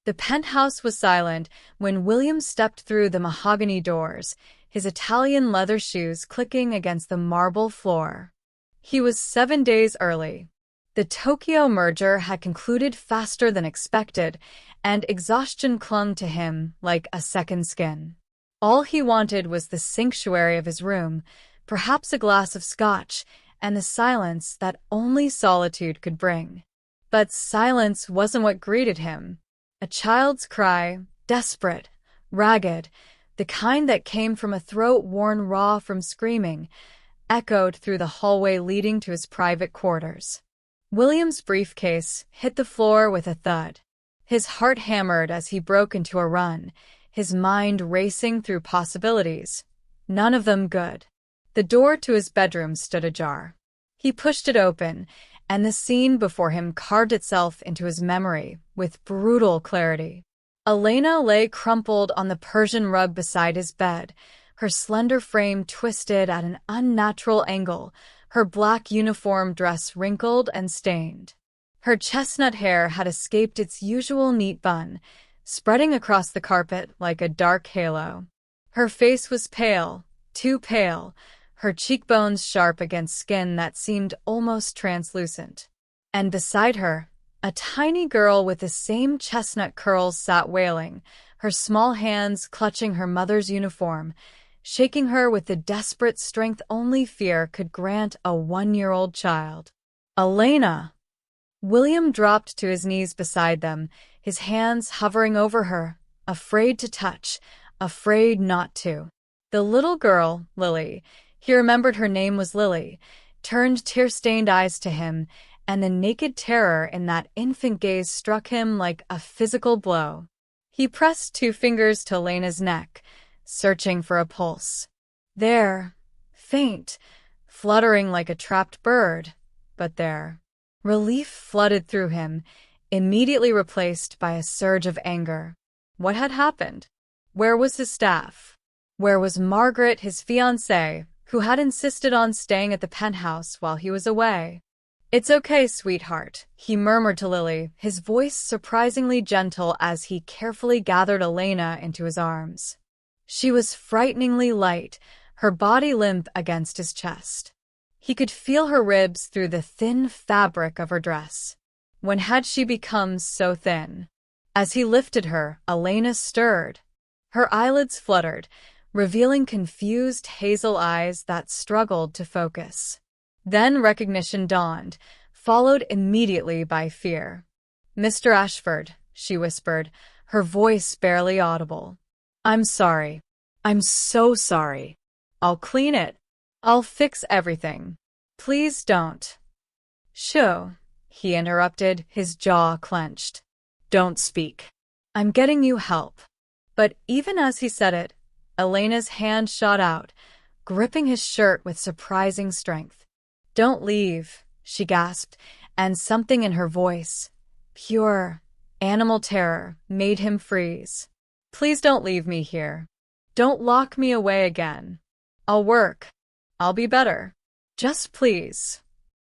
The penthouse was silent when William stepped through the mahogany doors, his Italian leather shoes clicking against the marble floor. He was 7 days early. The Tokyo merger had concluded faster than expected, and exhaustion clung to him like a second skin. All he wanted was the sanctuary of his room, perhaps a glass of scotch, and the silence that only solitude could bring. But silence wasn't what greeted him. A child's cry, desperate, ragged, the kind that came from a throat worn raw from screaming, echoed through the hallway leading to his private quarters. William's briefcase hit the floor with a thud. His heart hammered as he broke into a run, his mind racing through possibilities. None of them good. The door to his bedroom stood ajar. He pushed it open, and the scene before him carved itself into his memory with brutal clarity. Elena lay crumpled on the Persian rug beside his bed, her slender frame twisted at an unnatural angle, her black uniform dress wrinkled and stained. Her chestnut hair had escaped its usual neat bun, spreading across the carpet like a dark halo. Her face was pale, too pale, her cheekbones sharp against skin that seemed almost translucent. And beside her, a tiny girl with the same chestnut curls sat wailing, her small hands clutching her mother's uniform, shaking her with the desperate strength only fear could grant a 1-year-old child. Elena! William dropped to his knees beside them, his hands hovering over her, afraid to touch, afraid not to. The little girl, Lily, he remembered her name was Lily, turned tear-stained eyes to him, and the naked terror in that infant gaze struck him like a physical blow. He pressed 2 fingers to Elena's neck, searching for a pulse. There, faint, fluttering like a trapped bird, but there. Relief flooded through him, immediately replaced by a surge of anger. What had happened? Where was his staff? Where was Margaret, his fiancée, who had insisted on staying at the penthouse while he was away? "It's okay, sweetheart," he murmured to Lily, his voice surprisingly gentle as he carefully gathered Elena into his arms. She was frighteningly light, her body limp against his chest. He could feel her ribs through the thin fabric of her dress. When had she become so thin? As he lifted her, Elena stirred. Her eyelids fluttered, revealing confused hazel eyes that struggled to focus. Then recognition dawned, followed immediately by fear. "Mr. Ashford," she whispered, her voice barely audible. "I'm sorry. I'm so sorry. I'll clean it. I'll fix everything. Please don't." "Shoo," he interrupted, his jaw clenched. "Don't speak. I'm getting you help." But even as he said it, Elena's hand shot out, gripping his shirt with surprising strength. "Don't leave," she gasped, and something in her voice, pure, animal terror, made him freeze. "Please don't leave me here. Don't lock me away again. I'll work. I'll be better. Just please."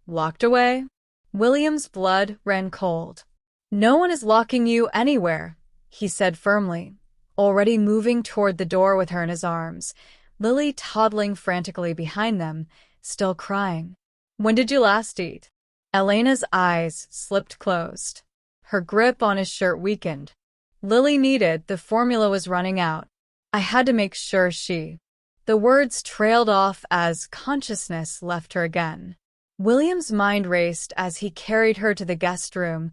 Locked away? William's blood ran cold. "No one is locking you anywhere," he said firmly, already moving toward the door with her in his arms, Lily toddling frantically behind them, still crying. "When did you last eat?" Elena's eyes slipped closed. Her grip on his shirt weakened. Lily needed, the formula was running out. "I had to make sure she—" The words trailed off as consciousness left her again. William's mind raced as he carried her to the guest room,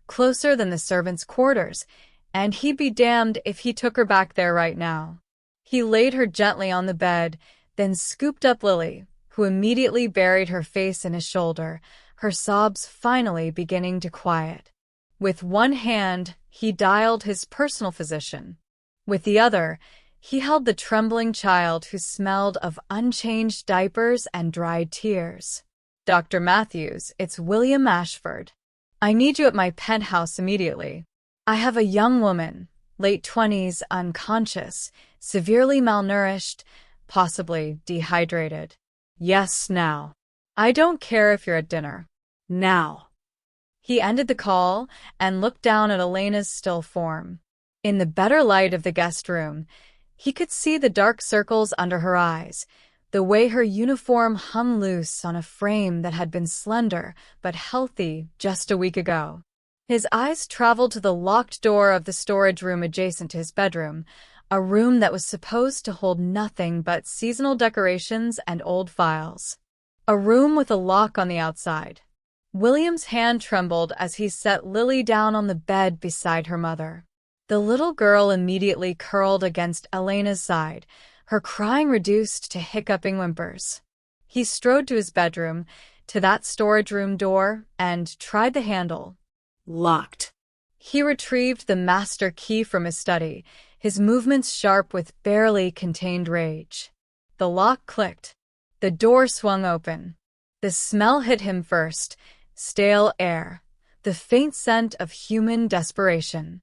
closer than the servants' quarters, and he'd be damned if he took her back there right now. He laid her gently on the bed, then scooped up Lily, who immediately buried her face in his shoulder, her sobs finally beginning to quiet. With one hand, he dialed his personal physician. With the other, he held the trembling child who smelled of unchanged diapers and dried tears. "Dr. Matthews, it's William Ashford. I need you at my penthouse immediately. I have a young woman, late 20s, unconscious, severely malnourished, possibly dehydrated. Yes, now. I don't care if you're at dinner. Now." He ended the call and looked down at Elena's still form. In the better light of the guest room, he could see the dark circles under her eyes, the way her uniform hung loose on a frame that had been slender but healthy just a week ago. His eyes traveled to the locked door of the storage room adjacent to his bedroom, a room that was supposed to hold nothing but seasonal decorations and old files. A room with a lock on the outside. William's hand trembled as he set Lily down on the bed beside her mother. The little girl immediately curled against Elena's side, her crying reduced to hiccuping whimpers. He strode to his bedroom, to that storage room door, and tried the handle. Locked. He retrieved the master key from his study, his movements sharp with barely contained rage. The lock clicked. The door swung open. The smell hit him first, stale air, the faint scent of human desperation.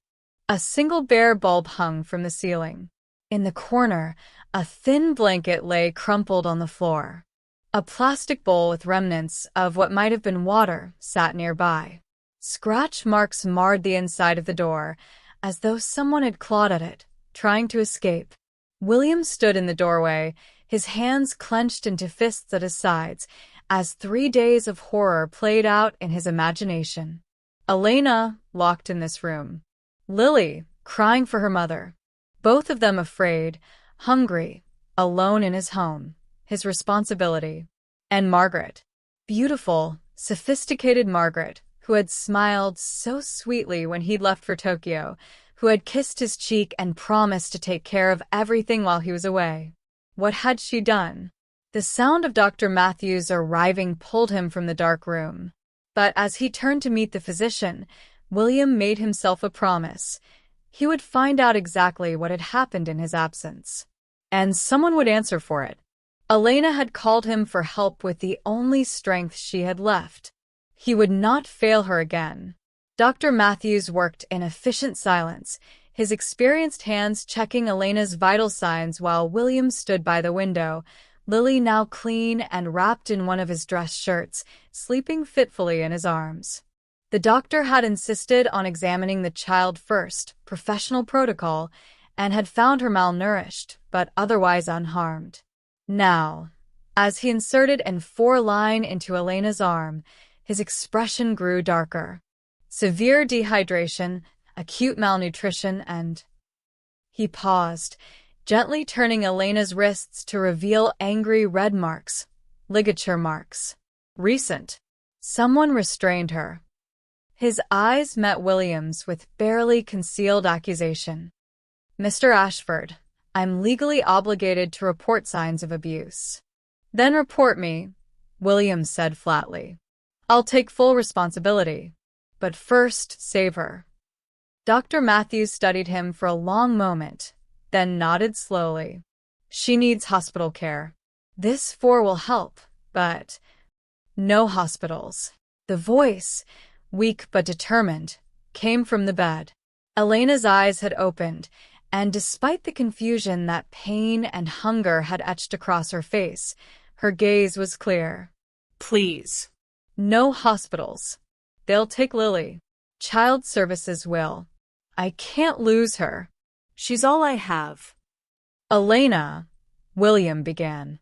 A single bare bulb hung from the ceiling. In the corner, a thin blanket lay crumpled on the floor. A plastic bowl with remnants of what might have been water sat nearby. Scratch marks marred the inside of the door, as though someone had clawed at it, trying to escape. William stood in the doorway, his hands clenched into fists at his sides, as 3 days of horror played out in his imagination. Elena, locked in this room. Lily, crying for her mother. Both of them afraid, hungry, alone in his home, his responsibility. And Margaret. Beautiful, sophisticated Margaret, who had smiled so sweetly when he'd left for Tokyo, who had kissed his cheek and promised to take care of everything while he was away. What had she done? The sound of Dr. Matthews arriving pulled him from the dark room. But as he turned to meet the physician, William made himself a promise. He would find out exactly what had happened in his absence. And someone would answer for it. Elena had called him for help with the only strength she had left. He would not fail her again. Dr. Matthews worked in efficient silence, his experienced hands checking Elena's vital signs while William stood by the window, Lily now clean and wrapped in one of his dress shirts, sleeping fitfully in his arms. The doctor had insisted on examining the child first, professional protocol, and had found her malnourished, but otherwise unharmed. Now, as he inserted an 4-line into Elena's arm, his expression grew darker. Severe dehydration, acute malnutrition, and... He paused, gently turning Elena's wrists to reveal angry red marks, ligature marks. Recent. Someone restrained her. His eyes met William's with barely concealed accusation. "Mr. Ashford, I'm legally obligated to report signs of abuse." "Then report me," William said flatly. "I'll take full responsibility. But first, save her." Dr. Matthews studied him for a long moment, then nodded slowly. "She needs hospital care. This 4 will help, but no hospitals." The voice, weak but determined, came from the bed. Elena's eyes had opened, and despite the confusion that pain and hunger had etched across her face, her gaze was clear. "Please." "No hospitals. They'll take Lily. Child services will. I can't lose her. She's all I have." "Elena," William began.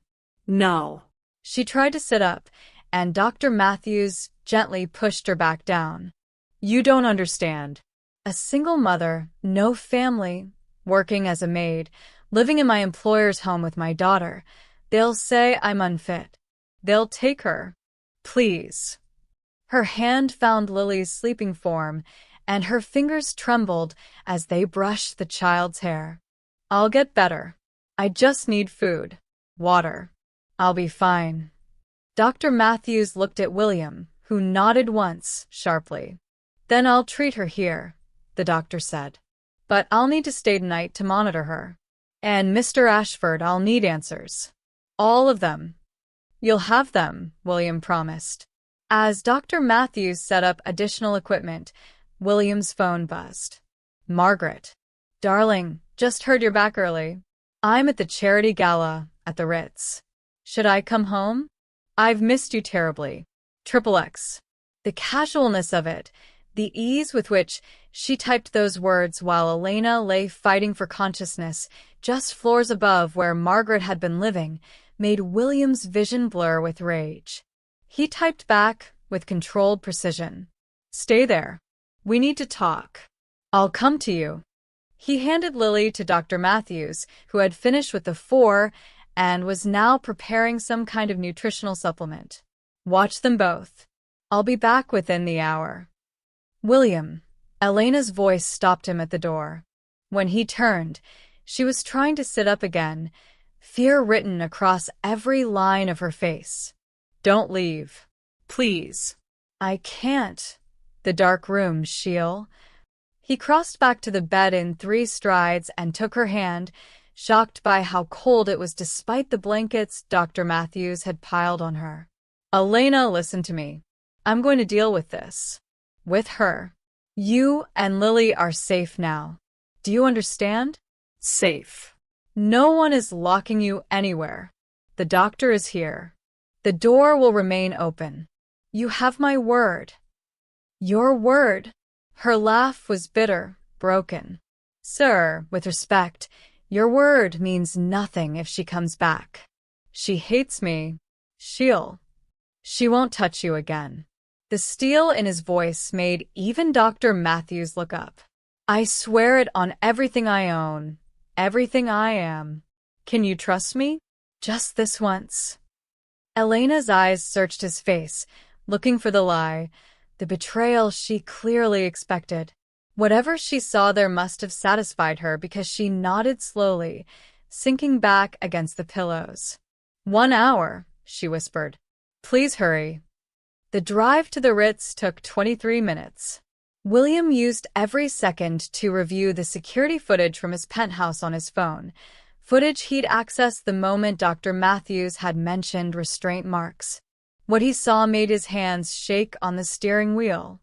"No." She tried to sit up, and Dr. Matthews gently pushed her back down. "You don't understand. A single mother, no family, working as a maid, living in my employer's home with my daughter. They'll say I'm unfit. They'll take her. Please." Her hand found Lily's sleeping form, and her fingers trembled as they brushed the child's hair. "I'll get better. I just need food. Water. I'll be fine." Dr. Matthews looked at William, who nodded once, sharply. "Then I'll treat her here," the doctor said. "But I'll need to stay tonight to monitor her. And Mr. Ashford, I'll need answers. All of them." "You'll have them," William promised. As Dr. Matthews set up additional equipment, William's phone buzzed. "Margaret. Darling, just heard you're back early. I'm at the charity gala at the Ritz. Should I come home? I've missed you terribly. XXX." The casualness of it, the ease with which she typed those words while Elena lay fighting for consciousness just floors above where Margaret had been living, made William's vision blur with rage. He typed back with controlled precision. "Stay there. We need to talk. I'll come to you." He handed Lily to Dr. Matthews, who had finished with the 4 and was now preparing some kind of nutritional supplement. "Watch them both. I'll be back within the hour." "William." Elena's voice stopped him at the door. When he turned, she was trying to sit up again, fear written across every line of her face. "Don't leave. Please." "I can't." The dark room, Sheil. He crossed back to the bed in 3 strides and took her hand, shocked by how cold it was despite the blankets Dr. Matthews had piled on her. "Elena, listen to me. I'm going to deal with this. With her. You and Lily are safe now. Do you understand?" "Safe." "No one is locking you anywhere. The doctor is here. The door will remain open. You have my word." "Your word?" Her laugh was bitter, broken. "Sir, with respect, your word means nothing if she comes back. She hates me. She won't touch you again." The steel in his voice made even Dr. Matthews look up. "I swear it on everything I own, everything I am. Can you trust me? Just this once." Elena's eyes searched his face, looking for the lie, the betrayal she clearly expected. Whatever she saw there must have satisfied her because she nodded slowly, sinking back against the pillows. "1 hour," she whispered. "Please hurry." The drive to the Ritz took 23 minutes. William used every second to review the security footage from his penthouse on his phone, footage he'd accessed the moment Dr. Matthews had mentioned restraint marks. What he saw made his hands shake on the steering wheel.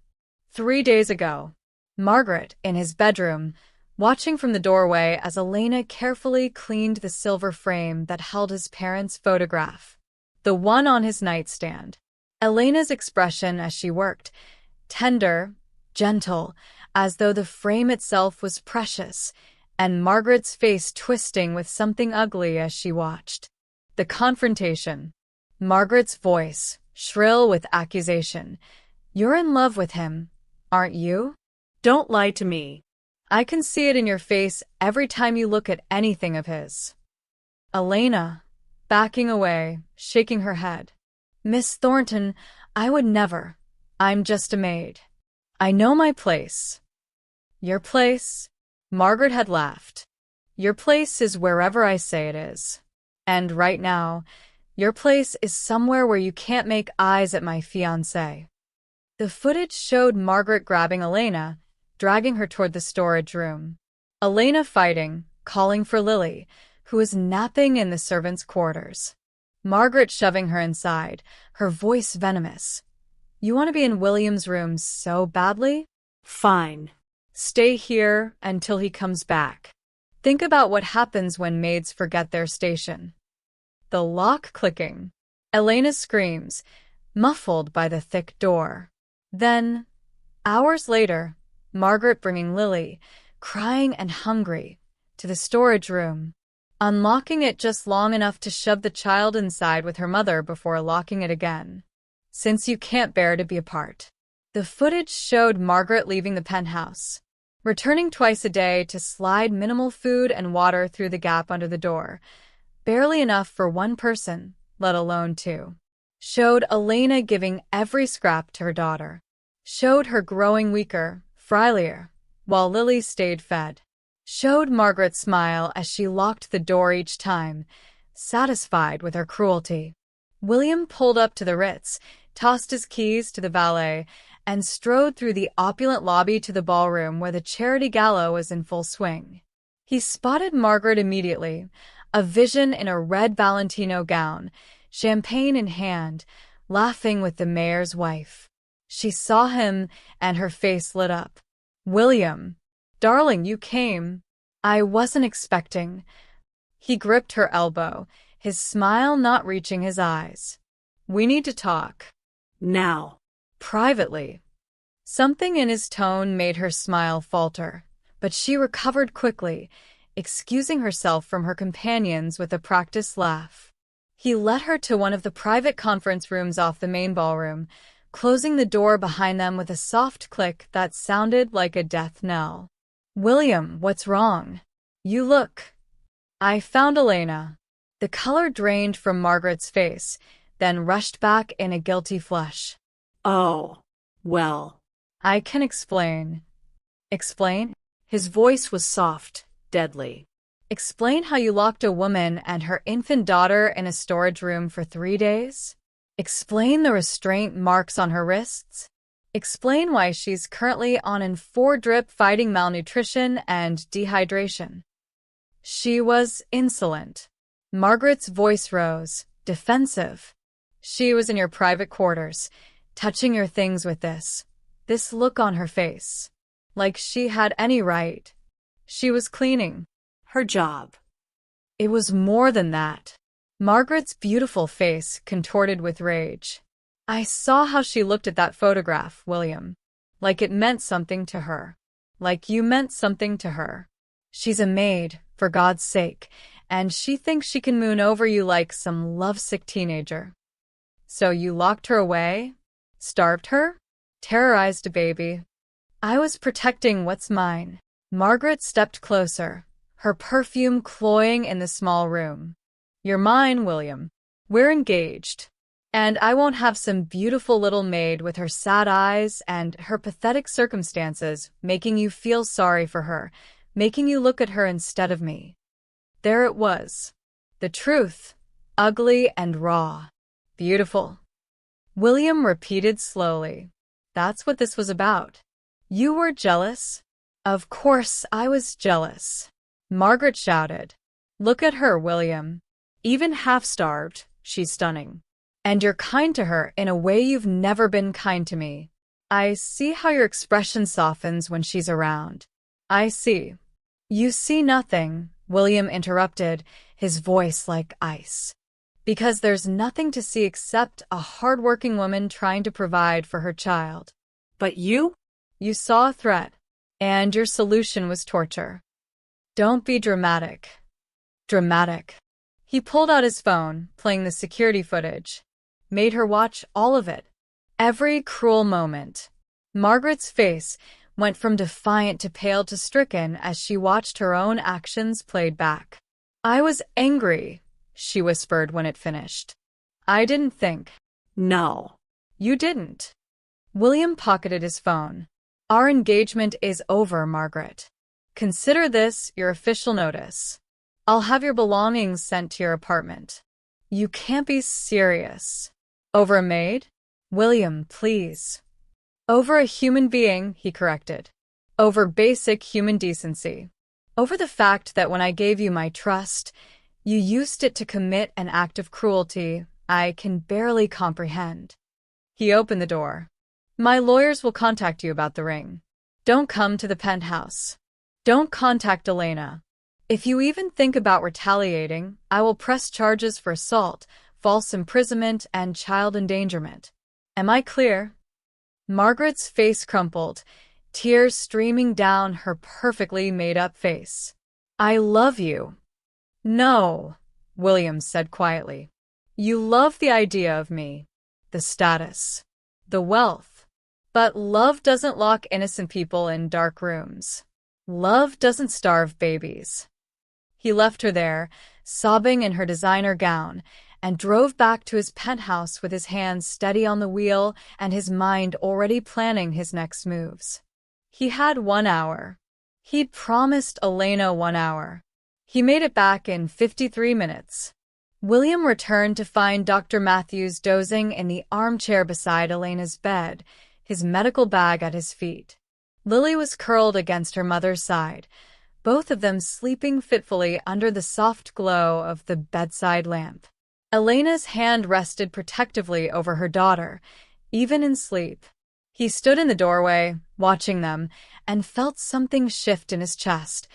3 days ago, Margaret, in his bedroom, watching from the doorway as Elena carefully cleaned the silver frame that held his parents' photograph. The one on his nightstand. Elena's expression as she worked, tender, gentle, as though the frame itself was precious, and Margaret's face twisting with something ugly as she watched. The confrontation. Margaret's voice, shrill with accusation. "You're in love with him, aren't you? Don't lie to me." "I can see it in your face every time you look at anything of his." Elena, backing away, shaking her head. "Miss Thornton, I would never. I'm just a maid. I know my place." "Your place?" Margaret had laughed. "Your place is wherever I say it is. And right now, your place is somewhere where you can't make eyes at my fiancé." The footage showed Margaret grabbing Elena, dragging her toward the storage room. Elena fighting, calling for Lily, who was napping in the servants' quarters. Margaret shoving her inside, her voice venomous. "You want to be in William's room so badly? Fine. Stay here until he comes back. Think about what happens when maids forget their station." The lock clicking. Elena's screams, muffled by the thick door. Then, hours later, Margaret bringing Lily, crying and hungry, to the storage room, unlocking it just long enough to shove the child inside with her mother before locking it again. "Since you can't bear to be apart." The footage showed Margaret leaving the penthouse, returning twice a day to slide minimal food and water through the gap under the door, barely enough for one person, let alone 2. Showed Elena giving every scrap to her daughter. Showed her growing weaker, frilier, while Lily stayed fed. Showed Margaret smile as she locked the door each time, satisfied with her cruelty. William pulled up to the Ritz, tossed his keys to the valet, and strode through the opulent lobby to the ballroom where the charity gala was in full swing. He spotted Margaret immediately, a vision in a red Valentino gown, champagne in hand, laughing with the mayor's wife. She saw him, and her face lit up. "William, darling, you came. I wasn't expecting." He gripped her elbow, his smile not reaching his eyes. "We need to talk." Now. Privately. Something in his tone made her smile falter, but she recovered quickly, excusing herself from her companions with a practiced laugh. He led her to one of the private conference rooms off the main ballroom, closing the door behind them with a soft click that sounded like a death knell. "William, what's wrong? You look—" "I found Elena." The color drained from Margaret's face, then rushed back in a guilty flush. Oh, well. "I can explain." "Explain?" His voice was soft, deadly. "Explain how you locked a woman and her infant daughter in a storage room for 3 days? Explain the restraint marks on her wrists? Explain why she's currently on an 4-drip fighting malnutrition and dehydration." She was insolent. Margaret's voice rose, defensive. "She was in your private quarters, touching your things with this look on her face. Like she had any right. She was cleaning." Her job. "It was more than that." Margaret's beautiful face contorted with rage. "I saw how she looked at that photograph, William. Like it meant something to her. Like you meant something to her. She's a maid, for God's sake, and she thinks she can moon over you like some lovesick teenager. So you locked her away? Starved her? Terrorized a baby?" "I was protecting what's mine." Margaret stepped closer, her perfume cloying in the small room. "You're mine, William. We're engaged. And I won't have some beautiful little maid with her sad eyes and her pathetic circumstances making you feel sorry for her, making you look at her instead of me." There it was. The truth, ugly and raw. Beautiful. William repeated slowly. "That's what this was about. You were jealous?" "Of course I was jealous." Margaret shouted. "Look at her, William. Even half-starved, she's stunning. And you're kind to her in a way you've never been kind to me. I see how your expression softens when she's around. I see." "You see nothing," William interrupted, his voice like ice. "Because there's nothing to see except a hard-working woman trying to provide for her child." But you? "You saw a threat, and your solution was torture." "Don't be dramatic." "Dramatic." He pulled out his phone, playing the security footage. Made her watch all of it. Every cruel moment. Margaret's face went from defiant to pale to stricken as she watched her own actions played back. "I was angry," she whispered when it finished. "I didn't think." No. "You didn't." William pocketed his phone. "Our engagement is over, Margaret. Consider this your official notice. I'll have your belongings sent to your apartment." "You can't be serious." "Over a maid?" "William, please." "Over a human being," he corrected. "Over basic human decency. Over the fact that when I gave you my trust, you used it to commit an act of cruelty I can barely comprehend." He opened the door. "My lawyers will contact you about the ring. Don't come to the penthouse. Don't contact Elena. If you even think about retaliating, I will press charges for assault, false imprisonment, and child endangerment. Am I clear?" Margaret's face crumpled, tears streaming down her perfectly made-up face. "I love you." "No," William said quietly. "You love the idea of me, the status, the wealth. But love doesn't lock innocent people in dark rooms. Love doesn't starve babies." He left her there, sobbing in her designer gown, and drove back to his penthouse with his hands steady on the wheel and his mind already planning his next moves. He had 1 hour. He'd promised Elena 1 hour. He made it back in 53 minutes. William returned to find Dr. Matthews dozing in the armchair beside Elena's bed, his medical bag at his feet. Lily was curled against her mother's side, both of them sleeping fitfully under the soft glow of the bedside lamp. Elena's hand rested protectively over her daughter, even in sleep. He stood in the doorway, watching them, and felt something shift in his chest,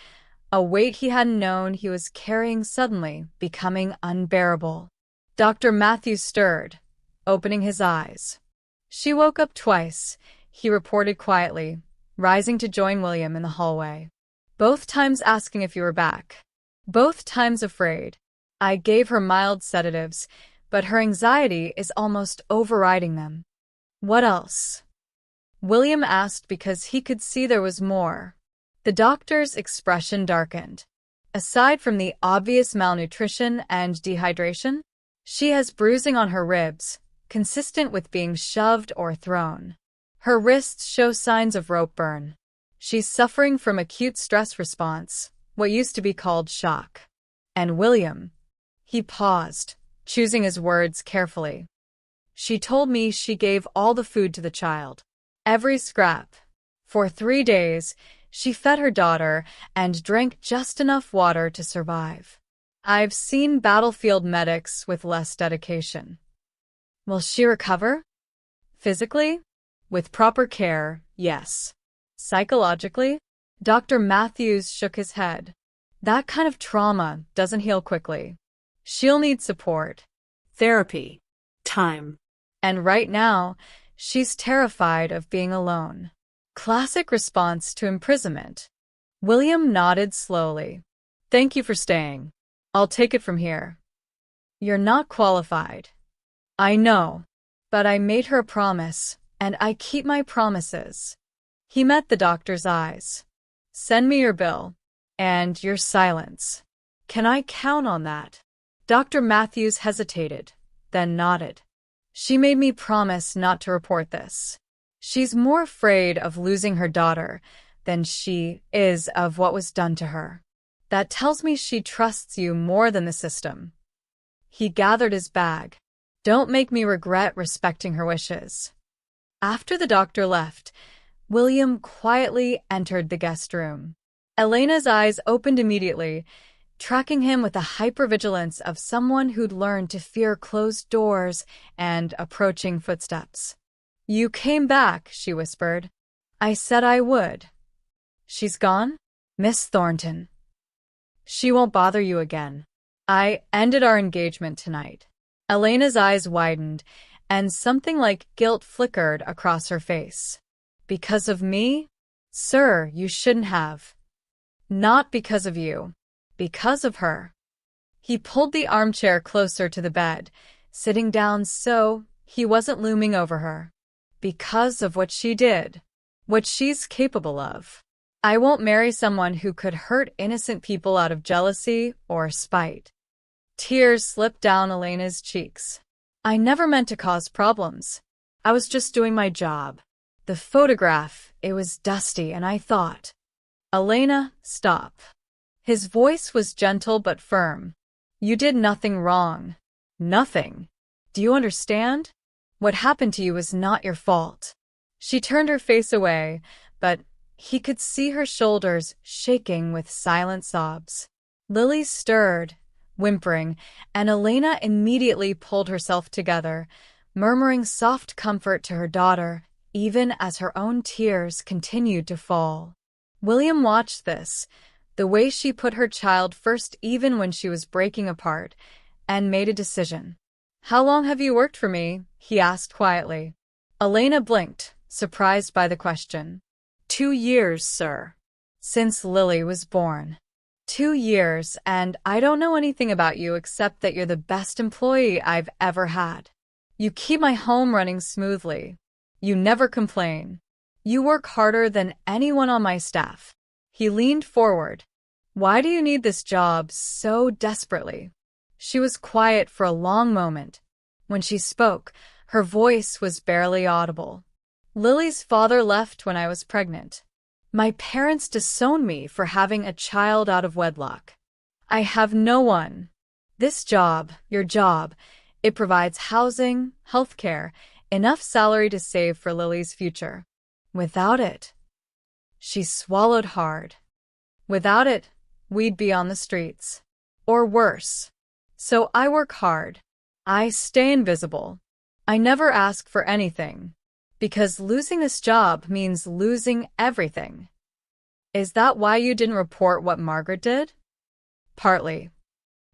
a weight he hadn't known he was carrying suddenly becoming unbearable. Dr. Matthews stirred, opening his eyes. She woke up twice, he reported quietly, rising to join William in the hallway. Both times asking if you were back. Both times afraid. I gave her mild sedatives, but her anxiety is almost overriding them. What else? William asked because he could see there was more. The doctor's expression darkened. Aside from the obvious malnutrition and dehydration, she has bruising on her ribs, consistent with being shoved or thrown. Her wrists show signs of rope burn. She's suffering from acute stress response, what used to be called shock. And William. He paused, choosing his words carefully. She told me she gave all the food to the child. Every scrap. For 3 days, she fed her daughter and drank just enough water to survive. I've seen battlefield medics with less dedication. Will she recover? Physically? With proper care, yes. Psychologically? Dr. Matthews shook his head. That kind of trauma doesn't heal quickly. She'll need support. Therapy. Time. And right now, she's terrified of being alone. Classic response to imprisonment. William nodded slowly. Thank you for staying. I'll take it from here. You're not qualified. I know, but I made her a promise, and I keep my promises. He met the doctor's eyes. Send me your bill. And your silence. Can I count on that? Dr. Matthews hesitated, then nodded. She made me promise not to report this. She's more afraid of losing her daughter than she is of what was done to her. That tells me she trusts you more than the system. He gathered his bag. Don't make me regret respecting her wishes. After the doctor left, William quietly entered the guest room. Elena's eyes opened immediately, tracking him with the hypervigilance of someone who'd learned to fear closed doors and approaching footsteps. You came back, she whispered. I said I would. She's gone? Miss Thornton. She won't bother you again. I ended our engagement tonight. Elena's eyes widened, and something like guilt flickered across her face. Because of me? Sir, you shouldn't have. Not because of you. Because of her. He pulled the armchair closer to the bed, sitting down so he wasn't looming over her. Because of what she did. What she's capable of. I won't marry someone who could hurt innocent people out of jealousy or spite. Tears slipped down Elena's cheeks. I never meant to cause problems. I was just doing my job. The photograph, it was dusty, and I thought. Elena, stop. His voice was gentle but firm. You did nothing wrong. Nothing. Do you understand? What happened to you was not your fault. She turned her face away, but he could see her shoulders shaking with silent sobs. Lily stirred, whimpering, and Elena immediately pulled herself together, murmuring soft comfort to her daughter, even as her own tears continued to fall. William watched this, the way she put her child first even when she was breaking apart, and made a decision. How long have you worked for me? He asked quietly. Elena blinked, surprised by the question. 2 years, sir. Since Lily was born. 2 years, and I don't know anything about you except that you're the best employee I've ever had. You keep my home running smoothly. You never complain. You work harder than anyone on my staff. He leaned forward. Why do you need this job so desperately? She was quiet for a long moment. When she spoke, her voice was barely audible. Lily's father left when I was pregnant. My parents disowned me for having a child out of wedlock. I have no one. This job, your job, it provides housing, healthcare, enough salary to save for Lily's future. Without it, she swallowed hard. Without it, we'd be on the streets. Or worse. So I work hard. I stay invisible. I never ask for anything. Because losing this job means losing everything. Is that why you didn't report what Margaret did? Partly.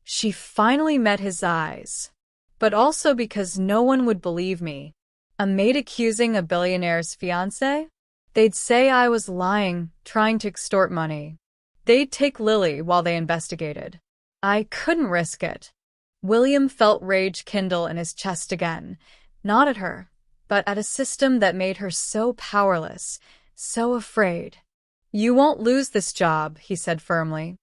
She finally met his eyes. But also because no one would believe me. A maid accusing a billionaire's fiancé? They'd say I was lying, trying to extort money. They'd take Lily while they investigated. I couldn't risk it. William felt rage kindle in his chest again, not at her, but at a system that made her so powerless, so afraid. You won't lose this job, he said firmly.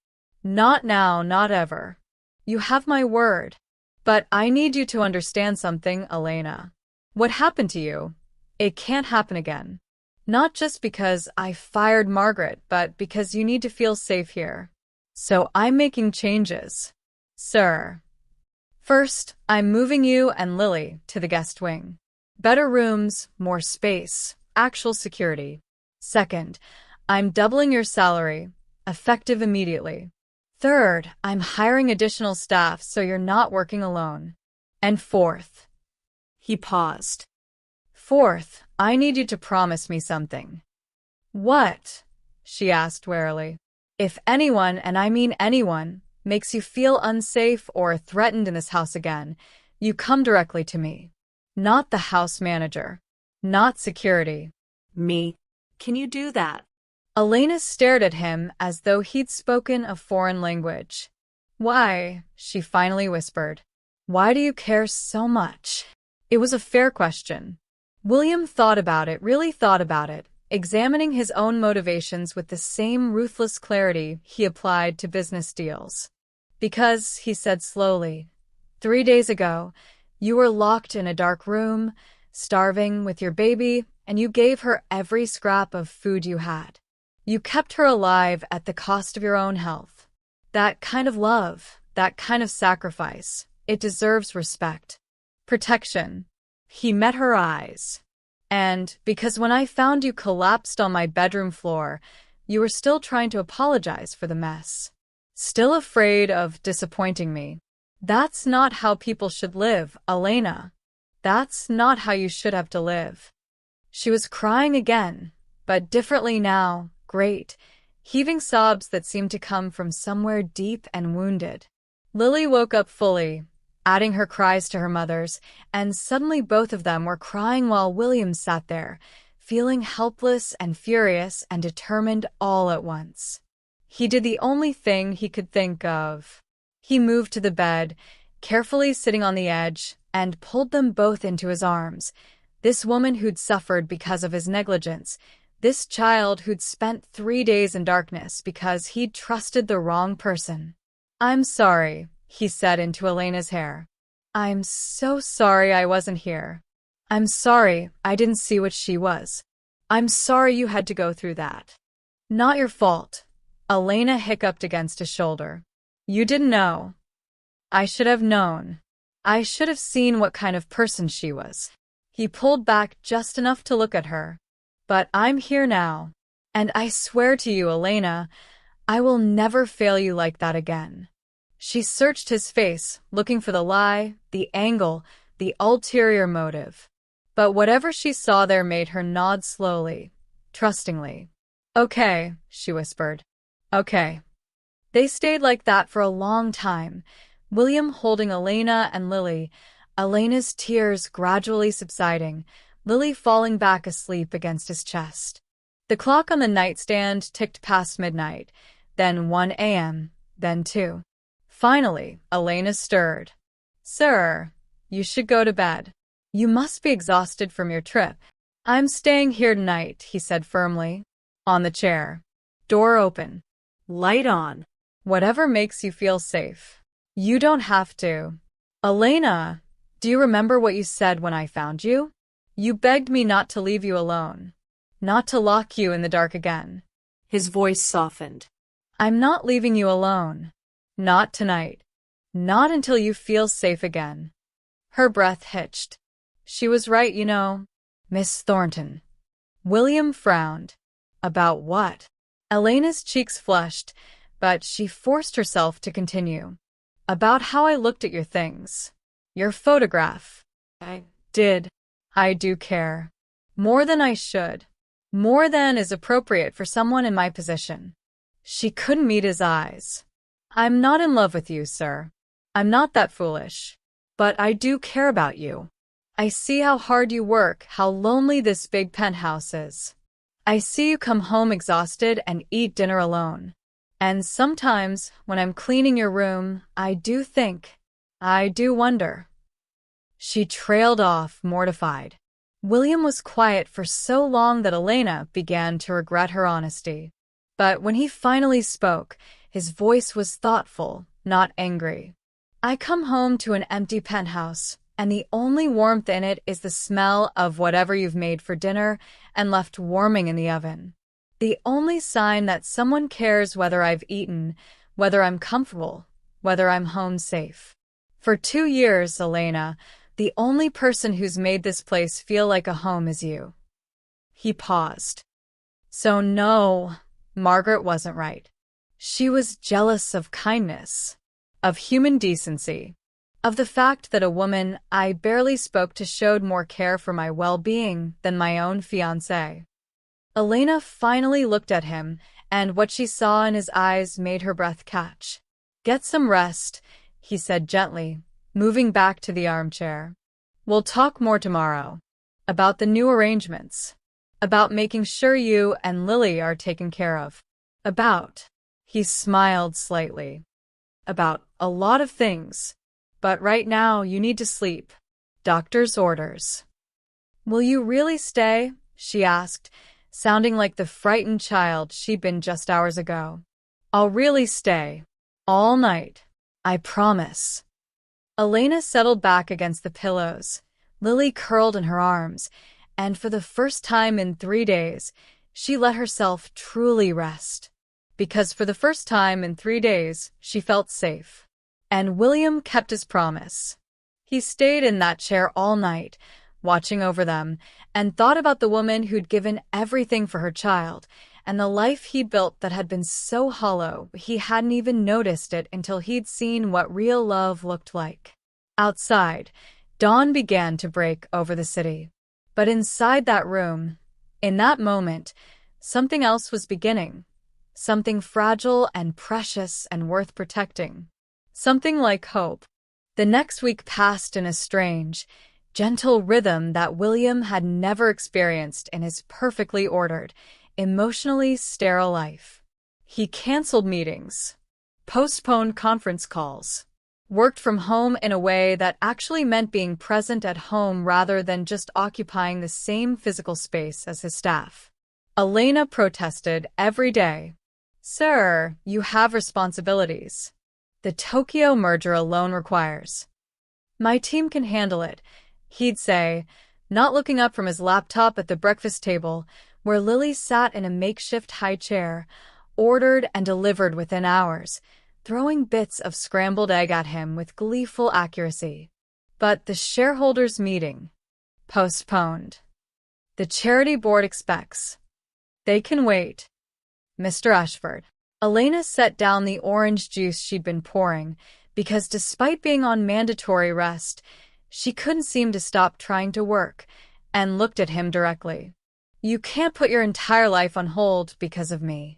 Not now, not ever. You have my word. But I need you to understand something, Elena. What happened to you? It can't happen again. Not just because I fired Margaret, but because you need to feel safe here. So I'm making changes. Sir. First, I'm moving you and Lily to the guest wing. Better rooms, more space, actual security. Second, I'm doubling your salary, effective immediately. Third, I'm hiring additional staff so you're not working alone. And fourth, He paused. fourth, I need you to promise me something. What? She asked warily. If anyone, and I mean anyone, makes you feel unsafe or threatened in this house again, you come directly to me. Not the house manager. Not security. Me. Can you do that? Elena stared at him as though he'd spoken a foreign language. Why? She finally whispered. Why do you care so much? It was a fair question. William thought about it, really thought about it, examining his own motivations with the same ruthless clarity he applied to business deals. Because, he said slowly, 3 days ago, you were locked in a dark room, starving with your baby, and you gave her every scrap of food you had. You kept her alive at the cost of your own health. That kind of love, that kind of sacrifice, it deserves respect. Protection. He met her eyes. And because when I found you collapsed on my bedroom floor, you were still trying to apologize for the mess. Still afraid of disappointing me. That's not how people should live, Elena. That's not how you should have to live. She was crying again, but differently now, great, heaving sobs that seemed to come from somewhere deep and wounded. Lily woke up fully, adding her cries to her mother's, and suddenly both of them were crying while William sat there, feeling helpless and furious and determined all at once. He did the only thing he could think of. He moved to the bed, carefully sitting on the edge, and pulled them both into his arms. This woman who'd suffered because of his negligence, this child who'd spent 3 days in darkness because he'd trusted the wrong person. I'm sorry, he said into Elena's hair. I'm so sorry I wasn't here. I'm sorry I didn't see what she was. I'm sorry you had to go through that. Not your fault. Elena hiccuped against his shoulder. You didn't know. I should have known. I should have seen what kind of person she was. He pulled back just enough to look at her. But I'm here now. And I swear to you, Elena, I will never fail you like that again. She searched his face, looking for the lie, the angle, the ulterior motive. But whatever she saw there made her nod slowly, trustingly. Okay, she whispered. Okay. They stayed like that for a long time, William holding Elena and Lily, Elena's tears gradually subsiding, Lily falling back asleep against his chest. The clock on the nightstand ticked past midnight, then 1 a.m., then 2. Finally, Elena stirred. Sir, you should go to bed. You must be exhausted from your trip. I'm staying here tonight, he said firmly. On the chair. Door open. Light on. Whatever makes you feel safe. You don't have to. Elena, do you remember what you said when I found you? You begged me not to leave you alone. Not to lock you in the dark again. His voice softened. I'm not leaving you alone. Not tonight. Not until you feel safe again. Her breath hitched. She was right, you know. Miss Thornton. William frowned. About what? Elena's cheeks flushed, but she forced herself to continue. About how I looked at your things. Your photograph. I did. I do care. More than I should. More than is appropriate for someone in my position. She couldn't meet his eyes. I'm not in love with you, sir. I'm not that foolish. But I do care about you. I see how hard you work, how lonely this big penthouse is. I see you come home exhausted and eat dinner alone. And sometimes, when I'm cleaning your room, I do wonder. She trailed off, mortified. William was quiet for so long that Elena began to regret her honesty. But when he finally spoke, his voice was thoughtful, not angry. I come home to an empty penthouse, and the only warmth in it is the smell of whatever you've made for dinner and left warming in the oven. The only sign that someone cares whether I've eaten, whether I'm comfortable, whether I'm home safe. For 2 years, Elena, the only person who's made this place feel like a home is you. He paused. So no, Margaret wasn't right. She was jealous of kindness, of human decency, of the fact that a woman I barely spoke to showed more care for my well-being than my own fiancé. Elena finally looked at him, and what she saw in his eyes made her breath catch. Get some rest, he said gently, moving back to the armchair. We'll talk more tomorrow. About the new arrangements. About making sure you and Lily are taken care of. He smiled slightly. About a lot of things. But right now you need to sleep. Doctor's orders. Will you really stay? She asked, sounding like the frightened child she'd been just hours ago. I'll really stay. All night. I promise. Elena settled back against the pillows, Lily curled in her arms, and for the first time in 3 days, she let herself truly rest. Because for the first time in 3 days, she felt safe. And William kept his promise. He stayed in that chair all night, watching over them, and thought about the woman who'd given everything for her child, and the life he'd built that had been so hollow he hadn't even noticed it until he'd seen what real love looked like. Outside, dawn began to break over the city. But inside that room, in that moment, something else was beginning. Something fragile and precious and worth protecting. Something like hope. The next week passed in a strange, gentle rhythm that William had never experienced in his perfectly ordered, emotionally sterile life. He canceled meetings, postponed conference calls, worked from home in a way that actually meant being present at home rather than just occupying the same physical space as his staff. Elena protested every day. Sir, you have responsibilities. The Tokyo merger alone requires. My team can handle it, he'd say, not looking up from his laptop at the breakfast table, where Lily sat in a makeshift high chair, ordered and delivered within hours, throwing bits of scrambled egg at him with gleeful accuracy. But the shareholders' meeting. Postponed. The charity board expects. They can wait. Mr. Ashford. Elena set down the orange juice she'd been pouring, because despite being on mandatory rest, she couldn't seem to stop trying to work, and looked at him directly. You can't put your entire life on hold because of me.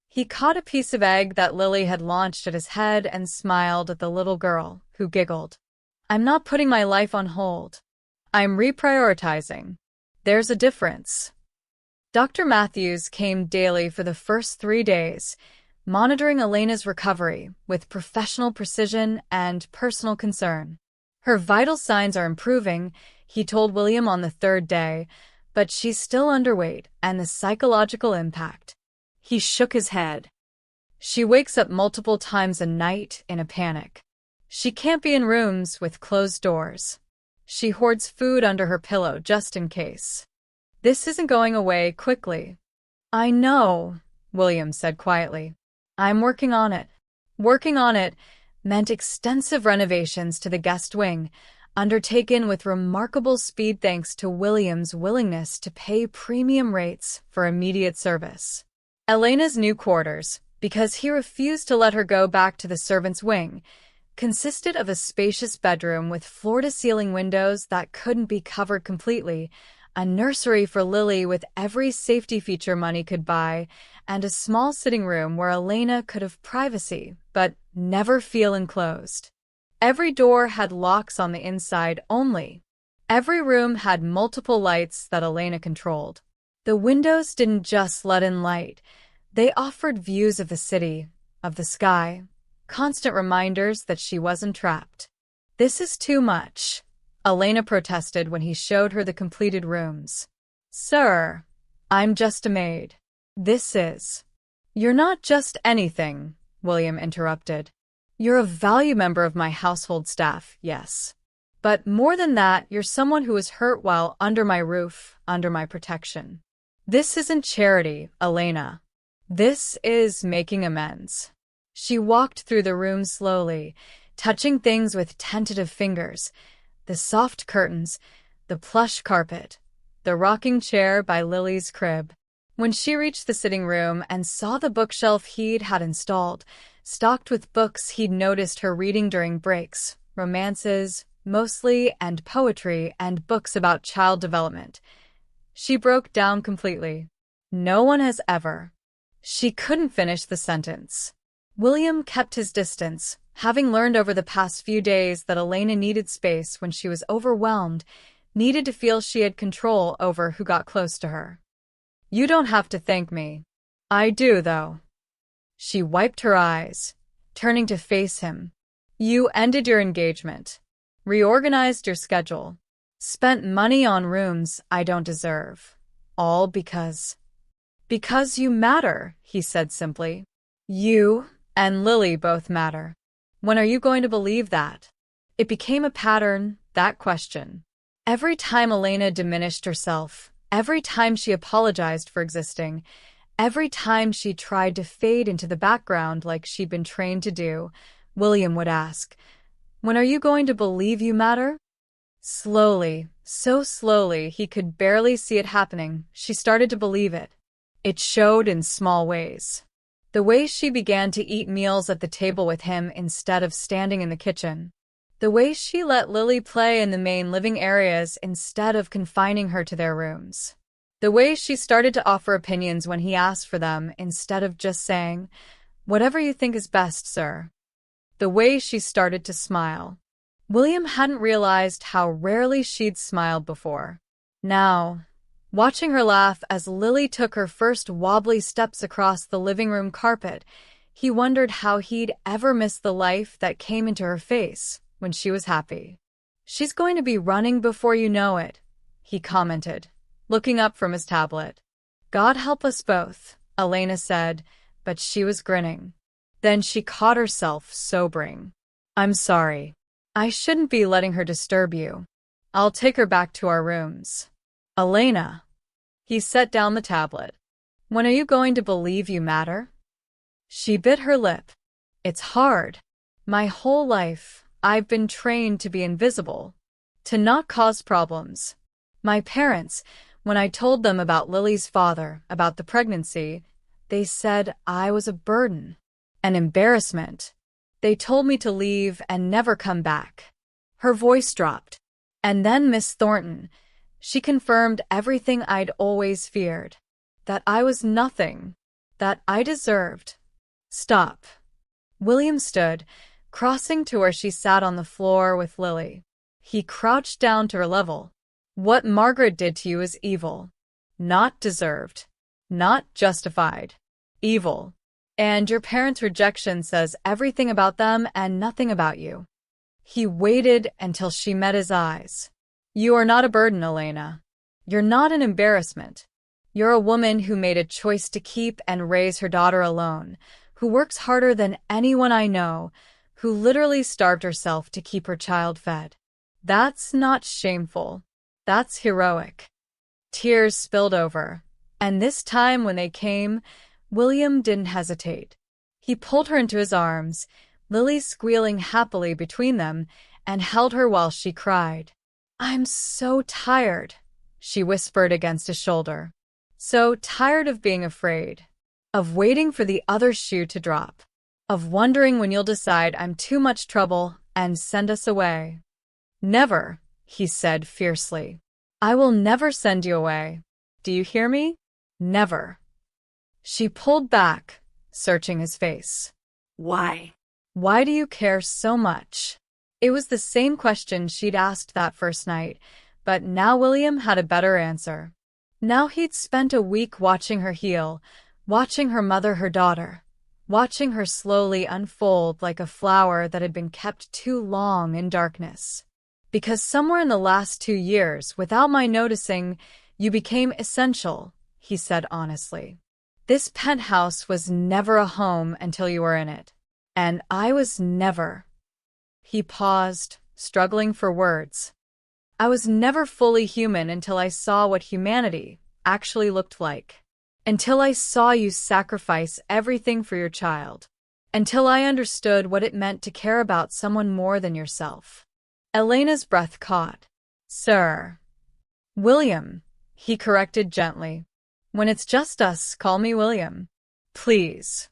He caught a piece of egg that Lily had launched at his head and smiled at the little girl, who giggled. I'm not putting my life on hold. I'm reprioritizing. There's a difference. Dr. Matthews came daily for the first 3 days, monitoring Elena's recovery with professional precision and personal concern. Her vital signs are improving, he told William on the 3rd day, but she's still underweight and the psychological impact. He shook his head. She wakes up multiple times a night in a panic. She can't be in rooms with closed doors. She hoards food under her pillow just in case. This isn't going away quickly. I know, William said quietly. I'm working on it. Working on it meant extensive renovations to the guest wing, undertaken with remarkable speed thanks to William's willingness to pay premium rates for immediate service. Elena's new quarters, because he refused to let her go back to the servants' wing, consisted of a spacious bedroom with floor-to-ceiling windows that couldn't be covered completely, a nursery for Lily with every safety feature money could buy, and a small sitting room where Elena could have privacy, but never feel enclosed. Every door had locks on the inside only. Every room had multiple lights that Elena controlled. The windows didn't just let in light. They offered views of the city, of the sky, constant reminders that she wasn't trapped. "This is too much," Elena protested when he showed her the completed rooms. "Sir, I'm just a maid. This is—" "You're not just anything," William interrupted. "You're a valued member of my household staff, yes. But more than that, you're someone who was hurt while under my roof, under my protection. This isn't charity, Elena. This is making amends." She walked through the room slowly, touching things with tentative fingers. The soft curtains, the plush carpet, the rocking chair by Lily's crib. When she reached the sitting room and saw the bookshelf he'd had installed, stocked with books he'd noticed her reading during breaks, romances, mostly, and poetry, and books about child development, she broke down completely. "No one has ever—" She couldn't finish the sentence. William kept his distance, having learned over the past few days that Elena needed space when she was overwhelmed, needed to feel she had control over who got close to her. "You don't have to thank me. I do, though." She wiped her eyes, turning to face him. "You ended your engagement, reorganized your schedule, spent money on rooms I don't deserve. All because—" "Because you matter," he said simply. "You and Lily both matter. When are you going to believe that?" It became a pattern, that question. Every time Elena diminished herself, every time she apologized for existing, every time she tried to fade into the background like she'd been trained to do, William would ask, "When are you going to believe you matter?" Slowly, so slowly he could barely see it happening, she started to believe it. It showed in small ways. The way she began to eat meals at the table with him instead of standing in the kitchen. The way she let Lily play in the main living areas instead of confining her to their rooms. The way she started to offer opinions when he asked for them instead of just saying, "Whatever you think is best, sir." The way she started to smile. William hadn't realized how rarely she'd smiled before. Now, watching her laugh as Lily took her first wobbly steps across the living room carpet, he wondered how he'd ever miss the life that came into her face when she was happy. "She's going to be running before you know it," he commented, looking up from his tablet. "God help us both," Elena said, but she was grinning. Then she caught herself sobering. "I'm sorry. I shouldn't be letting her disturb you. I'll take her back to our rooms." "Elena." He set down the tablet. "When are you going to believe you matter?" She bit her lip. "It's hard. My whole life, I've been trained to be invisible, to not cause problems. My parents, when I told them about Lily's father, about the pregnancy, they said I was a burden, an embarrassment. They told me to leave and never come back." Her voice dropped. "And then Miss Thornton, she confirmed everything I'd always feared. That I was nothing. That I deserved—" "Stop." William stood, crossing to where she sat on the floor with Lily. He crouched down to her level. "What Margaret did to you is evil. Not deserved. Not justified. Evil. And your parents' rejection says everything about them and nothing about you." He waited until she met his eyes. "You are not a burden, Elena. You're not an embarrassment. You're a woman who made a choice to keep and raise her daughter alone, who works harder than anyone I know, who literally starved herself to keep her child fed. That's not shameful. That's heroic." Tears spilled over, and this time when they came, William didn't hesitate. He pulled her into his arms, Lily squealing happily between them, and held her while she cried. "I'm so tired," she whispered against his shoulder. "So tired of being afraid, of waiting for the other shoe to drop, of wondering when you'll decide I'm too much trouble and send us away." "Never," he said fiercely. "I will never send you away. Do you hear me? Never." She pulled back, searching his face. "Why? "Why do you care so much?" It was the same question she'd asked that first night, But now William had a better answer. Now he'd spent a week watching her heal, watching her mother her daughter, watching her slowly unfold like a flower that had been kept too long in darkness. Because somewhere in the last 2 years, without my noticing, you became essential, he said honestly. This penthouse was never a home until you were in it. And I was never. He paused, struggling for words. I was never fully human until I saw what humanity actually looked like. Until I saw you sacrifice everything for your child. Until I understood what it meant to care about someone more than yourself. Elena's breath caught. Sir. William, he corrected gently. When it's just us, call me William. Please.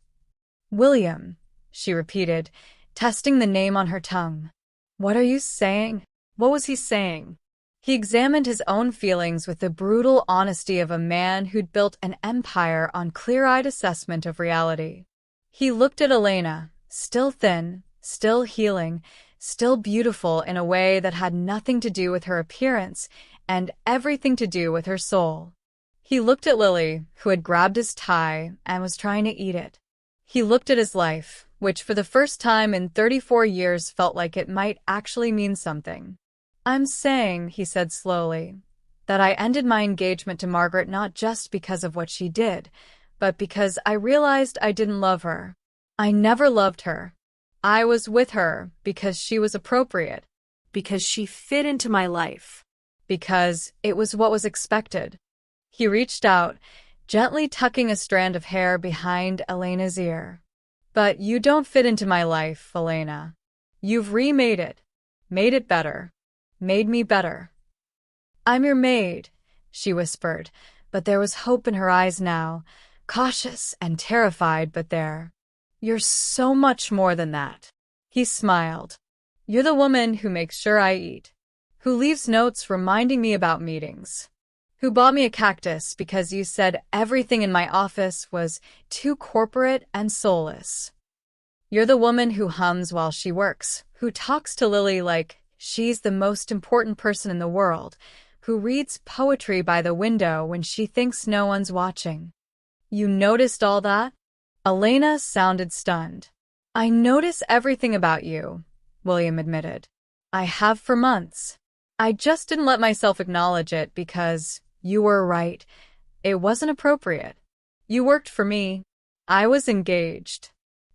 William, she repeated, testing the name on her tongue. What are you saying? What was he saying? He examined his own feelings with the brutal honesty of a man who'd built an empire on clear-eyed assessment of reality. He looked at Elena, still thin, still healing, still beautiful in a way that had nothing to do with her appearance and everything to do with her soul. He looked at Lily, who had grabbed his tie and was trying to eat it. He looked at his life, which for the first time in 34 years felt like it might actually mean something. I'm saying, he said slowly, that I ended my engagement to Margaret not just because of what she did, but because I realized I didn't love her. I never loved her. I was with her because she was appropriate. Because she fit into my life. Because it was what was expected. He reached out, gently tucking a strand of hair behind Elena's ear. But you don't fit into my life, Elena. You've remade it. Made it better. Made me better. I'm your maid, she whispered, but there was hope in her eyes now, cautious and terrified, but there. You're so much more than that. He smiled. You're the woman who makes sure I eat, who leaves notes reminding me about meetings, who bought me a cactus because you said everything in my office was too corporate and soulless. You're the woman who hums while she works, who talks to Lily like she's the most important person in the world, who reads poetry by the window when she thinks no one's watching. You noticed all that? Elena sounded stunned. I notice everything about you, William admitted. I have for months. I just didn't let myself acknowledge it because you were right. It wasn't appropriate. You worked for me. I was engaged.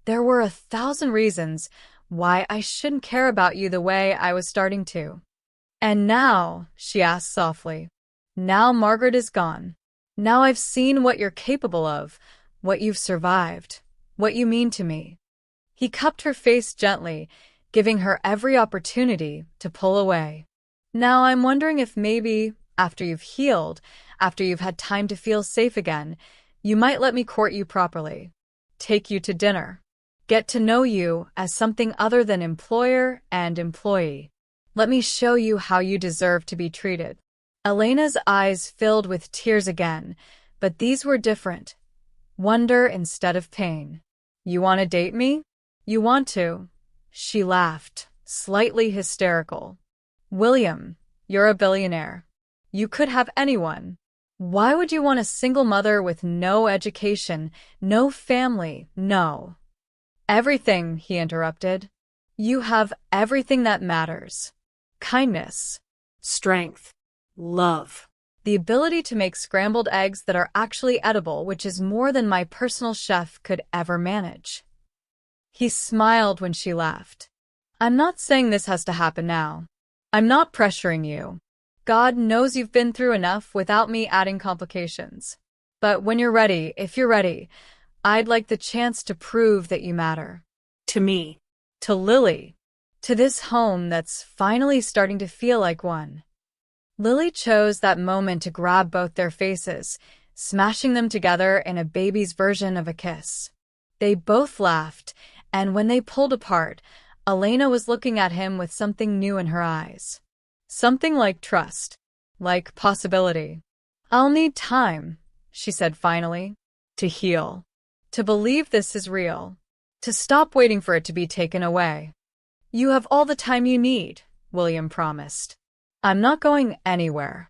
There were 1,000 reasons why I shouldn't care about you the way I was starting to. And now, she asked softly, now Margaret is gone. Now I've seen what you're capable of, what you've survived, what you mean to me. He cupped her face gently, giving her every opportunity to pull away. Now I'm wondering if maybe, after you've healed, after you've had time to feel safe again, you might let me court you properly. Take you to dinner. Get to know you as something other than employer and employee. Let me show you how you deserve to be treated. Elena's eyes filled with tears again, but these were different. Wonder instead of pain. You want to date me? You want to? She laughed, slightly hysterical. William, you're a billionaire. You could have anyone. Why would you want a single mother with no education, no family, no? Everything, he interrupted. You have everything that matters. Kindness. Strength. Love. The ability to make scrambled eggs that are actually edible, which is more than my personal chef could ever manage. He smiled when she laughed. I'm not saying this has to happen now. I'm not pressuring you. God knows you've been through enough without me adding complications. But when you're ready, if you're ready, I'd like the chance to prove that you matter. To me. To Lily. To this home that's finally starting to feel like one. Lily chose that moment to grab both their faces, smashing them together in a baby's version of a kiss. They both laughed, and when they pulled apart, Elena was looking at him with something new in her eyes. Something like trust. Like possibility. I'll need time, she said finally, to heal. To believe this is real. To stop waiting for it to be taken away. You have all the time you need, William promised. I'm not going anywhere.